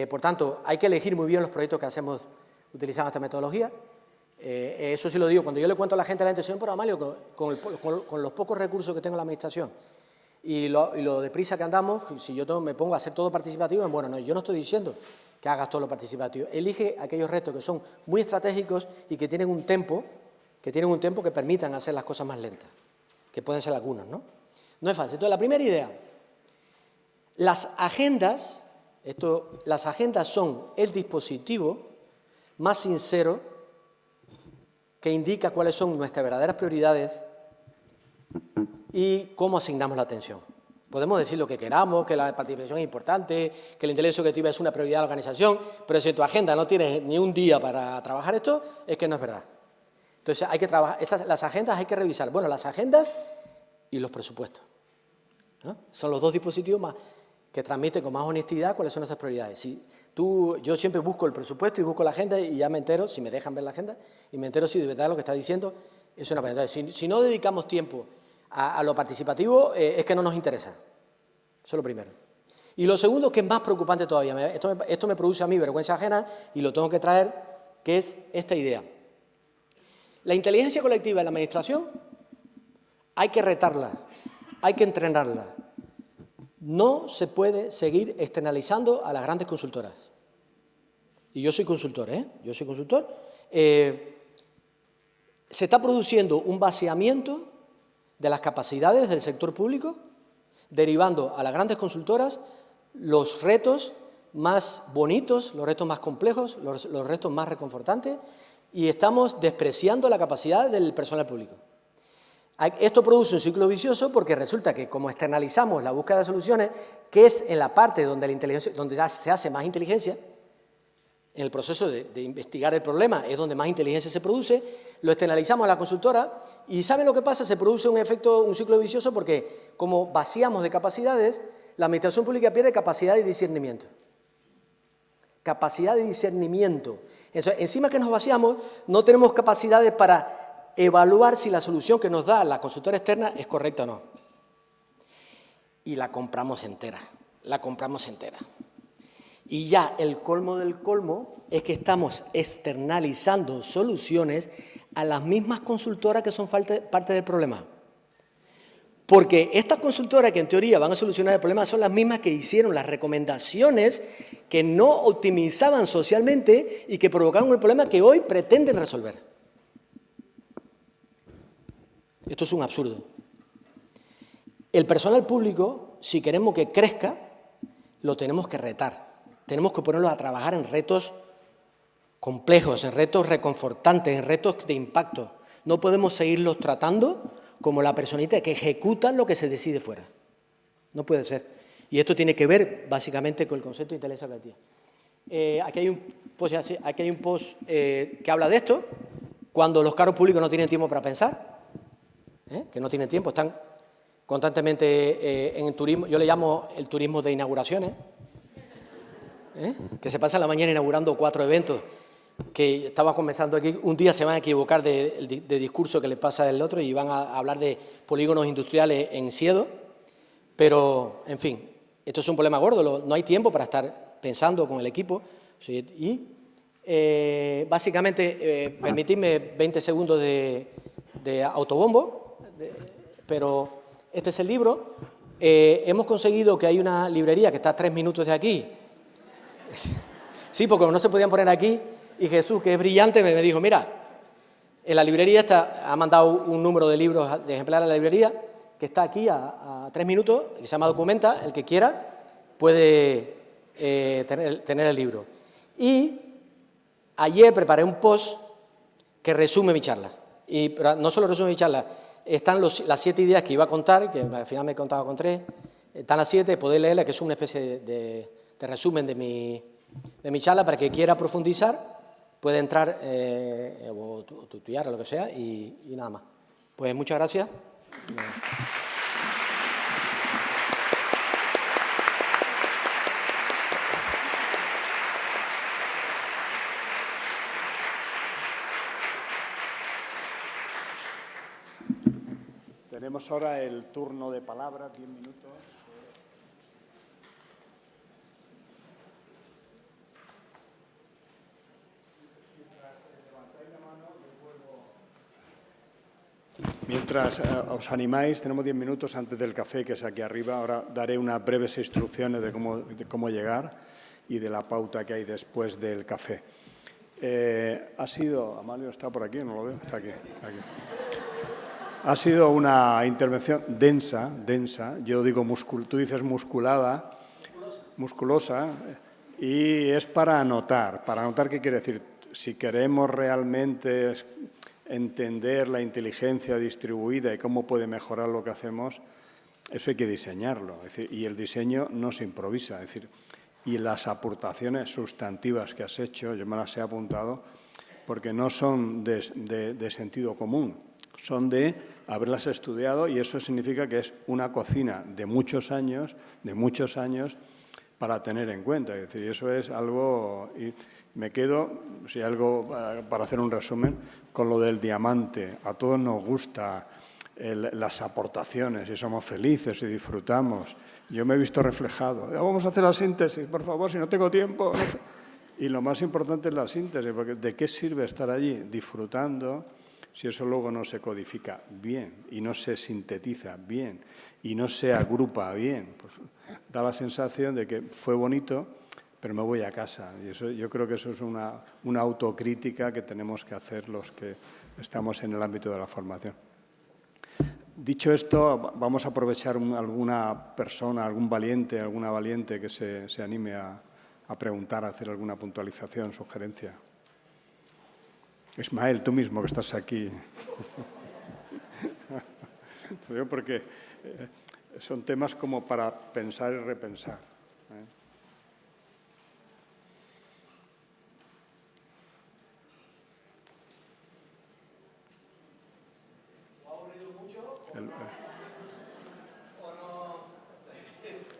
Por tanto, hay que elegir muy bien los proyectos que hacemos utilizando esta metodología. Eso sí lo digo, cuando yo le cuento a la gente de la intención por Amalio, con los pocos recursos que tengo en la administración y lo deprisa que andamos, si yo me pongo a hacer todo participativo, bueno, no, yo no estoy diciendo que hagas todo lo participativo. Elige aquellos retos que son muy estratégicos y que tienen un tempo que permitan hacer las cosas más lentas, que pueden ser algunos, ¿no? No es fácil. Entonces, la primera idea, las agendas son el dispositivo más sincero que indica cuáles son nuestras verdaderas prioridades y cómo asignamos la atención. Podemos decir lo que queramos, que la participación es importante, que la inteligencia objetiva es una prioridad de la organización, pero si en tu agenda no tienes ni un día para trabajar esto, es que no es verdad. Entonces, hay que trabajar, las agendas hay que revisar. Bueno, las agendas y los presupuestos, ¿no? Son los 2 dispositivos que transmiten con más honestidad cuáles son nuestras prioridades. Yo siempre busco el presupuesto y busco la agenda y ya me entero, si me dejan ver la agenda, y me entero si de verdad lo que está diciendo es una prioridad. Si no dedicamos tiempo a lo participativo, es que no nos interesa. Eso es lo primero. Y lo segundo, que es más preocupante todavía, esto me produce a mí vergüenza ajena y lo tengo que traer, que es esta idea. La inteligencia colectiva en la administración hay que retarla, hay que entrenarla. No se puede seguir externalizando a las grandes consultoras. Y yo soy consultor, Yo soy consultor. Se está produciendo un vaciamiento de las capacidades del sector público, derivando a las grandes consultoras los retos más bonitos, los retos más complejos, los retos más reconfortantes, y estamos despreciando la capacidad del personal público. Esto produce un ciclo vicioso porque resulta que como externalizamos la búsqueda de soluciones, que es en la parte donde se hace más inteligencia, en el proceso de investigar el problema es donde más inteligencia se produce, lo externalizamos a la consultora y ¿saben lo que pasa? Se produce un ciclo vicioso porque como vaciamos de capacidades, la administración pública pierde capacidad de discernimiento. Capacidad de discernimiento. Encima que nos vaciamos, no tenemos capacidades para evaluar si la solución que nos da la consultora externa es correcta o no. Y la compramos entera, Y ya el colmo del colmo es que estamos externalizando soluciones a las mismas consultoras que son parte del problema. Porque estas consultoras que en teoría van a solucionar el problema son las mismas que hicieron las recomendaciones que no optimizaban socialmente y que provocaron el problema que hoy pretenden resolver. Esto es un absurdo. El personal público, si queremos que crezca, lo tenemos que retar. Tenemos que ponerlos a trabajar en retos complejos, en retos reconfortantes, en retos de impacto. No podemos seguirlos tratando como la personita que ejecuta lo que se decide fuera. No puede ser. Y esto tiene que ver básicamente con el concepto de inteligencia colectiva. Aquí hay un post que habla de esto, cuando los cargos públicos no tienen tiempo para pensar, que no tienen tiempo, están constantemente en el turismo. Yo le llamo el turismo de inauguraciones, que se pasa la mañana inaugurando 4 eventos, que estaba comenzando aquí, un día se van a equivocar de discurso que les pasa del otro y van a hablar de polígonos industriales en Siedo, pero, en fin, esto es un problema gordo, no hay tiempo para estar pensando con el equipo. Y, básicamente, permitidme 20 segundos de autobombo, pero este es el libro. Hemos conseguido que hay una librería que está a 3 minutos de aquí. Sí, porque no se podían poner aquí, y Jesús, que es brillante, me dijo, mira, en la librería ha mandado un número de libros, de ejemplares a la librería, que está aquí a 3 minutos, que se llama Documenta, el que quiera puede tener el libro. Y ayer preparé un post que resume mi charla, pero no solo resume mi charla, están las 7 ideas que iba a contar, que al final me he contado con 3, están las 7, podéis leerlas, que es una especie de resumen de mi charla, para que quiera profundizar, puede entrar o tuitear o lo que sea, y nada más. Pues muchas gracias. Tenemos ahora el turno de palabra, 10 minutos. Mientras os animáis, tenemos 10 minutos antes del café, que es aquí arriba. Ahora daré unas breves instrucciones de cómo llegar y de la pauta que hay después del café. Amalio está por aquí, no lo veo, está aquí. Ha sido una intervención densa, yo digo tú dices musculosa, y es para anotar qué quiere decir. Si queremos realmente entender la inteligencia distribuida y cómo puede mejorar lo que hacemos, eso hay que diseñarlo. Es decir, y el diseño no se improvisa. Es decir, y las aportaciones sustantivas que has hecho, yo me las he apuntado, porque no son de sentido común, son de haberlas estudiado, y eso significa que es una cocina de muchos años para tener en cuenta. Es decir, eso es algo. Y me quedo, para hacer un resumen, con lo del diamante. A todos nos gusta las aportaciones y somos felices y disfrutamos. Yo me he visto reflejado. Vamos a hacer la síntesis, por favor, si no tengo tiempo. Y lo más importante es la síntesis, porque ¿de qué sirve estar allí disfrutando si eso luego no se codifica bien y no se sintetiza bien y no se agrupa bien? Pues da la sensación de que fue bonito, pero me voy a casa. Y eso, yo creo que eso es una autocrítica que tenemos que hacer los que estamos en el ámbito de la formación. Dicho esto, vamos a aprovechar alguna persona, alguna valiente que se anime a preguntar, a hacer alguna puntualización, sugerencia. Ismael, tú mismo que estás aquí. Porque son temas como para pensar y repensar. ¿Ha aburrido mucho?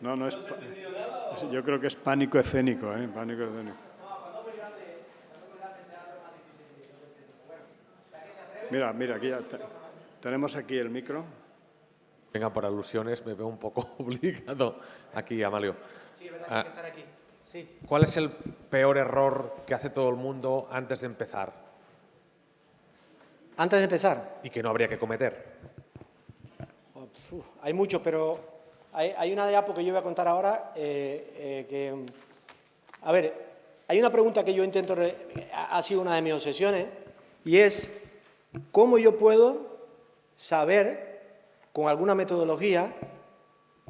No es. Yo creo que es pánico escénico, pánico escénico. Mira, aquí ya tenemos aquí el micro. Venga, por alusiones, me veo un poco obligado aquí, Amalio. Sí, es verdad, hay que estar aquí. Sí. ¿Cuál es el peor error que hace todo el mundo antes de empezar? Antes de empezar. Y que no habría que cometer. Hay muchos, pero hay una de Apo que yo voy a contar ahora. A ver, hay una pregunta que yo intento, ha sido una de mis obsesiones, y es ¿cómo yo puedo saber, con alguna metodología,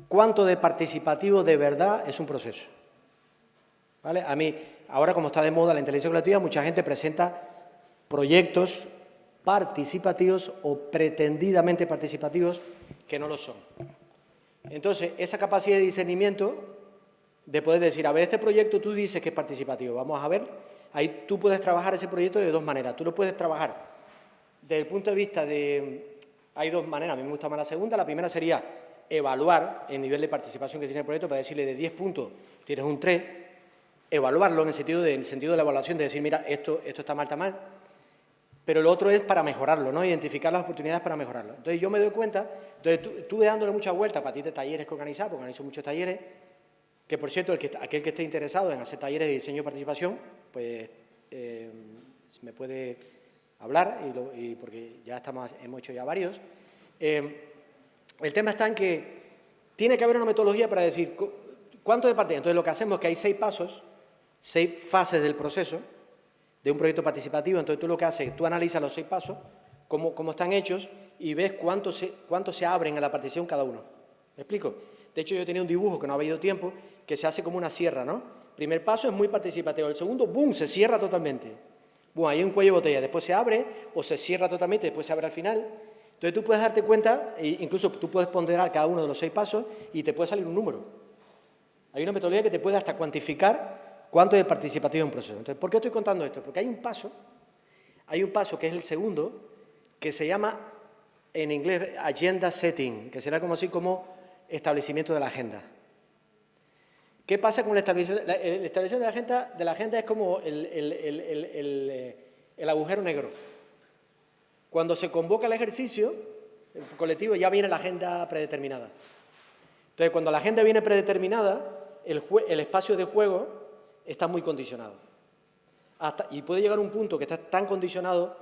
cuánto de participativo de verdad es un proceso? ¿Vale? A mí, ahora como está de moda la inteligencia colectiva, mucha gente presenta proyectos participativos o pretendidamente participativos que no lo son. Entonces, esa capacidad de discernimiento de poder decir, a ver, este proyecto tú dices que es participativo, vamos a ver, ahí tú puedes trabajar ese proyecto de dos maneras. Tú lo puedes trabajar desde el punto de vista de... Hay dos maneras, a mí me gusta más la segunda. La primera sería evaluar el nivel de participación que tiene el proyecto, para decirle de 10 puntos tienes un 3, evaluarlo en el sentido de la evaluación, de decir, mira, esto está mal, pero lo otro es para mejorarlo, ¿no? Identificar las oportunidades para mejorarlo. Entonces, yo me doy cuenta, estuve dándole muchas vueltas para ti de talleres que organizar, porque organizo muchos talleres, que, por cierto, aquel que esté interesado en hacer talleres de diseño y participación, pues me puede hablar, porque ya hemos hecho ya varios. El tema está en que tiene que haber una metodología para decir cuánto de parte. Entonces, lo que hacemos es que hay 6 pasos, 6 fases del proceso de un proyecto participativo. Entonces, tú lo que haces es, tú analizas los 6 pasos, cómo están hechos, y ves cuánto se abren a la participación cada uno. ¿Me explico? De hecho, yo tenía un dibujo que no ha habido tiempo, que se hace como una sierra, ¿no? Primer paso es muy participativo. El segundo, ¡boom!, se cierra totalmente. Bueno, hay un cuello de botella. Después se abre o se cierra totalmente, después se abre al final. Entonces, tú puedes darte cuenta, e incluso tú puedes ponderar cada uno de los 6 pasos y te puede salir un número. Hay una metodología que te puede hasta cuantificar cuánto es participativo en un proceso. Entonces, ¿por qué estoy contando esto? Porque hay un paso que es el segundo, que se llama, en inglés, agenda setting, que será como así como establecimiento de la agenda. ¿Qué pasa con el establecimiento? El establecimiento de la agenda es como el agujero negro. Cuando se convoca el ejercicio, el colectivo, ya viene la agenda predeterminada. Entonces, cuando la agenda viene predeterminada, el espacio de juego está muy condicionado. Y puede llegar a un punto que está tan condicionado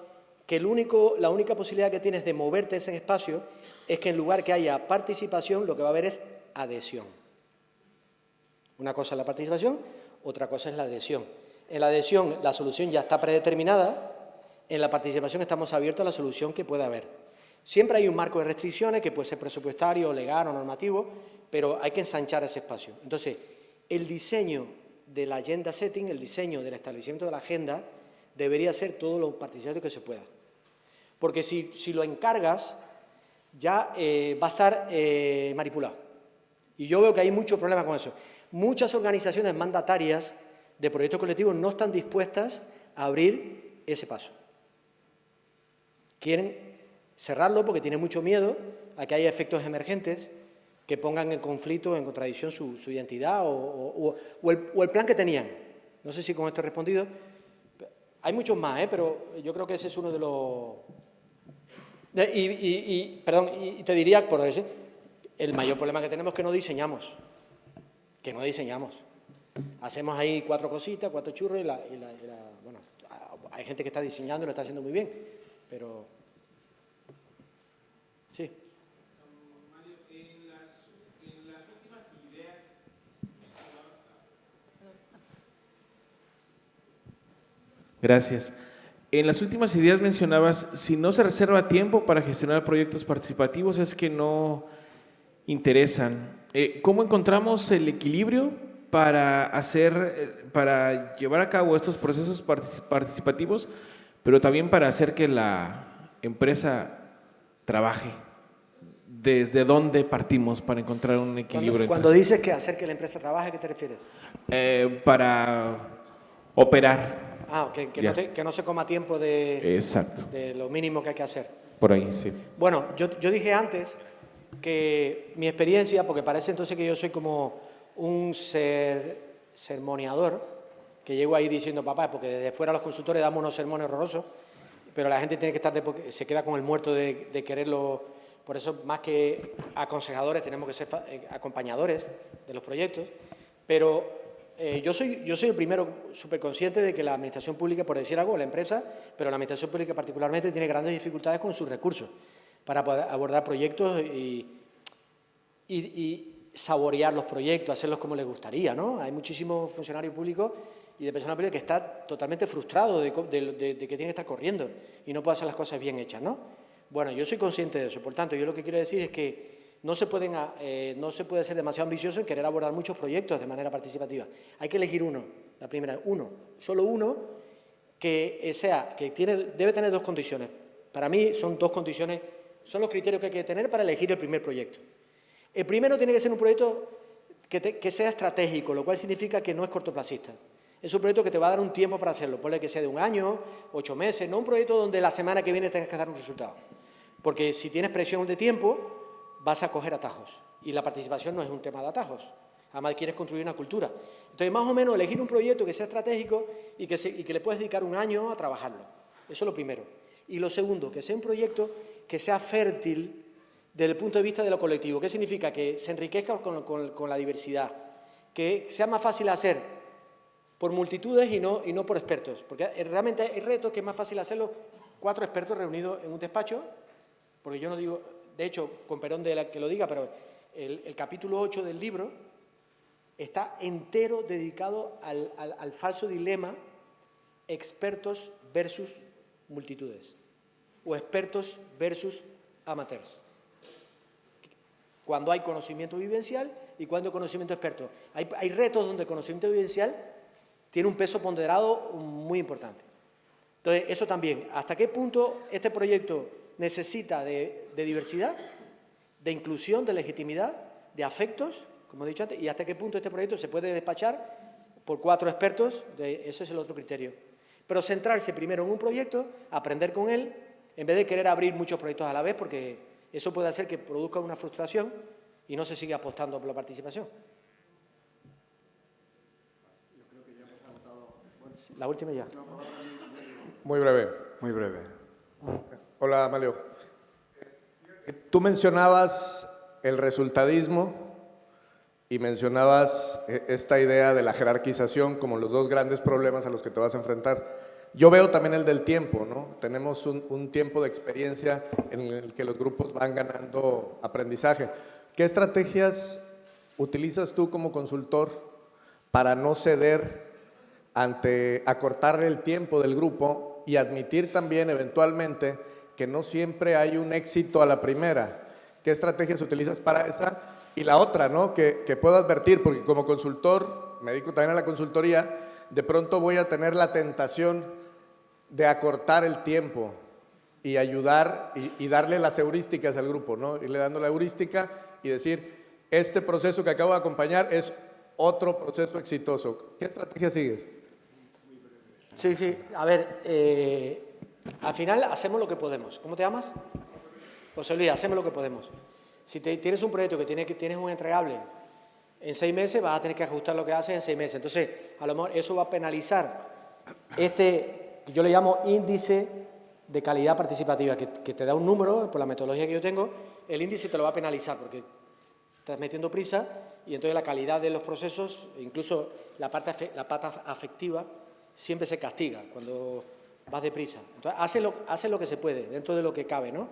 que la única posibilidad que tienes de moverte ese espacio es que en lugar que haya participación, lo que va a haber es adhesión. Una cosa es la participación, otra cosa es la adhesión. En la adhesión, la solución ya está predeterminada. En la participación estamos abiertos a la solución que pueda haber. Siempre hay un marco de restricciones, que puede ser presupuestario, legal o normativo, pero hay que ensanchar ese espacio. Entonces, el diseño de la agenda setting, el diseño del establecimiento de la agenda, debería ser todo lo participativo que se pueda. Porque si lo encargas, ya va a estar manipulado. Y yo veo que hay mucho problema con eso. Muchas organizaciones mandatarias de proyectos colectivos no están dispuestas a abrir ese paso. Quieren cerrarlo porque tienen mucho miedo a que haya efectos emergentes que pongan en conflicto, en contradicción su identidad o el plan que tenían. No sé si con esto he respondido. Hay muchos más, pero yo creo que ese es uno de los... Y te diría, por decir, el mayor problema que tenemos es que no diseñamos. Hacemos ahí 4 cositas, 4 churros bueno, hay gente que está diseñando y lo está haciendo muy bien, pero... Sí. Mario, en las últimas ideas... Gracias. En las últimas ideas mencionabas, si no se reserva tiempo para gestionar proyectos participativos es que no interesan. ¿Cómo encontramos el equilibrio para llevar a cabo estos procesos participativos, pero también para hacer que la empresa trabaje? ¿Desde dónde partimos para encontrar un equilibrio? Cuando dices que hacer que la empresa trabaje, ¿a qué te refieres? Para operar. Que no se coma tiempo Exacto. de lo mínimo que hay que hacer. Por ahí, sí. Bueno, yo dije antes que mi experiencia, porque parece entonces que yo soy como un sermoneador, que llego ahí diciendo, papá, porque desde fuera los consultores damos unos sermones horrorosos, pero la gente tiene que estar, se queda con el muerto de quererlo. Por eso, más que aconsejadores, tenemos que ser acompañadores de los proyectos. Pero yo soy el primero súper consciente de que la administración pública, por decir algo, la empresa, pero la administración pública particularmente, tiene grandes dificultades con sus recursos para poder abordar proyectos y saborear los proyectos, hacerlos como les gustaría, ¿no? Hay muchísimos funcionarios públicos y de personas públicas que están totalmente frustrados de que tienen que estar corriendo y no pueden hacer las cosas bien hechas, ¿no? Bueno, yo soy consciente de eso. Por tanto, yo lo que quiero decir es que no se puede ser demasiado ambicioso en querer abordar muchos proyectos de manera participativa. Hay que elegir uno, la primera, solo uno, que debe tener 2 condiciones. Para mí son 2 condiciones, son los criterios que hay que tener para elegir el primer proyecto. El primero tiene que ser un proyecto que sea estratégico, lo cual significa que no es cortoplacista. Es un proyecto que te va a dar un tiempo para hacerlo, ponle que sea de 1 año, 8 meses, no un proyecto donde la semana que viene tengas que dar un resultado. Porque si tienes presión de tiempo, vas a coger atajos. Y la participación no es un tema de atajos. Además, quieres construir una cultura. Entonces, más o menos, elegir un proyecto que sea estratégico y que le puedas dedicar 1 año a trabajarlo. Eso es lo primero. Y lo segundo, que sea un proyecto que sea fértil desde el punto de vista de lo colectivo. ¿Qué significa? Que se enriquezca con la diversidad. Que sea más fácil hacer por multitudes y no por expertos. Porque realmente hay retos que es más fácil hacerlo 4 expertos reunidos en un despacho, porque yo no digo, de hecho, con perdón de la que lo diga, pero el capítulo 8 del libro está entero dedicado al falso dilema expertos versus multitudes o expertos versus amateurs. Cuando hay conocimiento vivencial y cuando hay conocimiento experto. Hay retos donde el conocimiento vivencial tiene un peso ponderado muy importante. Entonces, eso también. ¿Hasta qué punto este proyecto necesita de diversidad, de inclusión, de legitimidad, de afectos, como he dicho antes, y hasta qué punto este proyecto se puede despachar por 4 expertos? Ese es el otro criterio. Pero centrarse primero en un proyecto, aprender con él, en vez de querer abrir muchos proyectos a la vez, porque eso puede hacer que produzca una frustración y no se siga apostando por la participación. La última ya. Muy breve. Muy breve. Hola, Amalio. Tú mencionabas el resultadismo y mencionabas esta idea de la jerarquización como los 2 grandes problemas a los que te vas a enfrentar. Yo veo también el del tiempo, ¿no? Tenemos un tiempo de experiencia en el que los grupos van ganando aprendizaje. ¿Qué estrategias utilizas tú como consultor para no ceder ante acortar el tiempo del grupo y admitir también eventualmente que no siempre hay un éxito a la primera? ¿Qué estrategias utilizas para esa? Y la otra, ¿no? Que puedo advertir, porque como consultor, me dedico también a la consultoría, de pronto voy a tener la tentación de acortar el tiempo y ayudar y darle las heurísticas al grupo, ¿no? Irle dando la heurística y decir, este proceso que acabo de acompañar es otro proceso exitoso. ¿Qué estrategia sigues? Sí. A ver, al final hacemos lo que podemos. ¿Cómo te llamas? José Luis, hacemos lo que podemos. Si tienes un proyecto que tienes un entregable en 6 meses, vas a tener que ajustar lo que haces en 6 meses. Entonces, a lo mejor eso va a penalizar yo le llamo índice de calidad participativa, que te da un número, por la metodología que yo tengo, el índice te lo va a penalizar porque estás metiendo prisa y entonces la calidad de los procesos, incluso la parte afectiva, siempre se castiga cuando vas deprisa. Entonces, hace lo que se puede, dentro de lo que cabe, ¿no?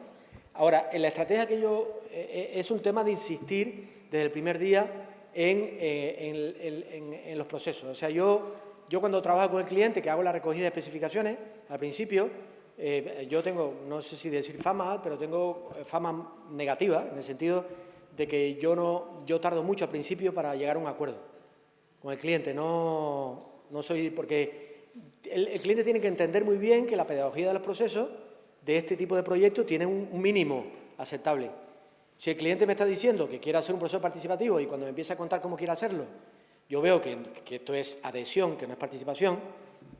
Ahora, en la estrategia que es un tema de insistir desde el primer día en los procesos. O sea, yo cuando trabajo con el cliente, que hago la recogida de especificaciones, al principio, yo tengo, no sé si decir fama, pero tengo fama negativa, en el sentido de que yo tardo mucho al principio para llegar a un acuerdo con el cliente. No soy, porque el cliente tiene que entender muy bien que la pedagogía de los procesos de este tipo de proyectos tiene un mínimo aceptable. Si el cliente me está diciendo que quiere hacer un proceso participativo y cuando me empieza a contar cómo quiere hacerlo, yo veo que esto es adhesión, que no es participación,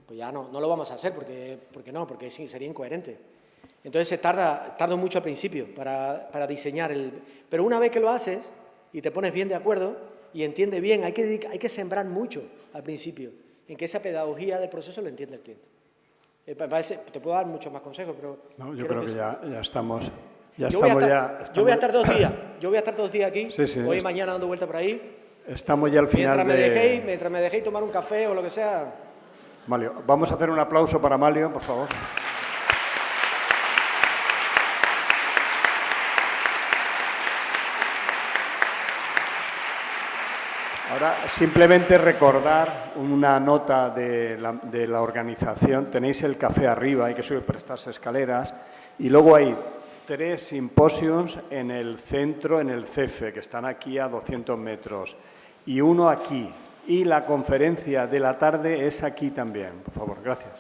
pues ya no lo vamos a hacer, porque sí, sería incoherente. Entonces se tarda mucho al principio para diseñar pero una vez que lo haces y te pones bien de acuerdo y entiende bien, hay que sembrar mucho al principio, en que esa pedagogía del proceso lo entiende el cliente. Te puedo dar muchos más consejos, pero... No, yo creo que ya estamos... Yo voy a estar 2 días. Yo voy a estar 2 días aquí, hoy y mañana dando vuelta por ahí. Estamos ya al final mientras me dejéis tomar un café o lo que sea. Malio, vamos a hacer un aplauso para Malio, por favor. Ahora, simplemente recordar una nota de la organización. Tenéis el café arriba, hay que subir por estas escaleras. Y luego hay 3 simposios en el centro, en el CEFE, que están aquí a 200 metros. Y uno aquí. Y la conferencia de la tarde es aquí también. Por favor, gracias.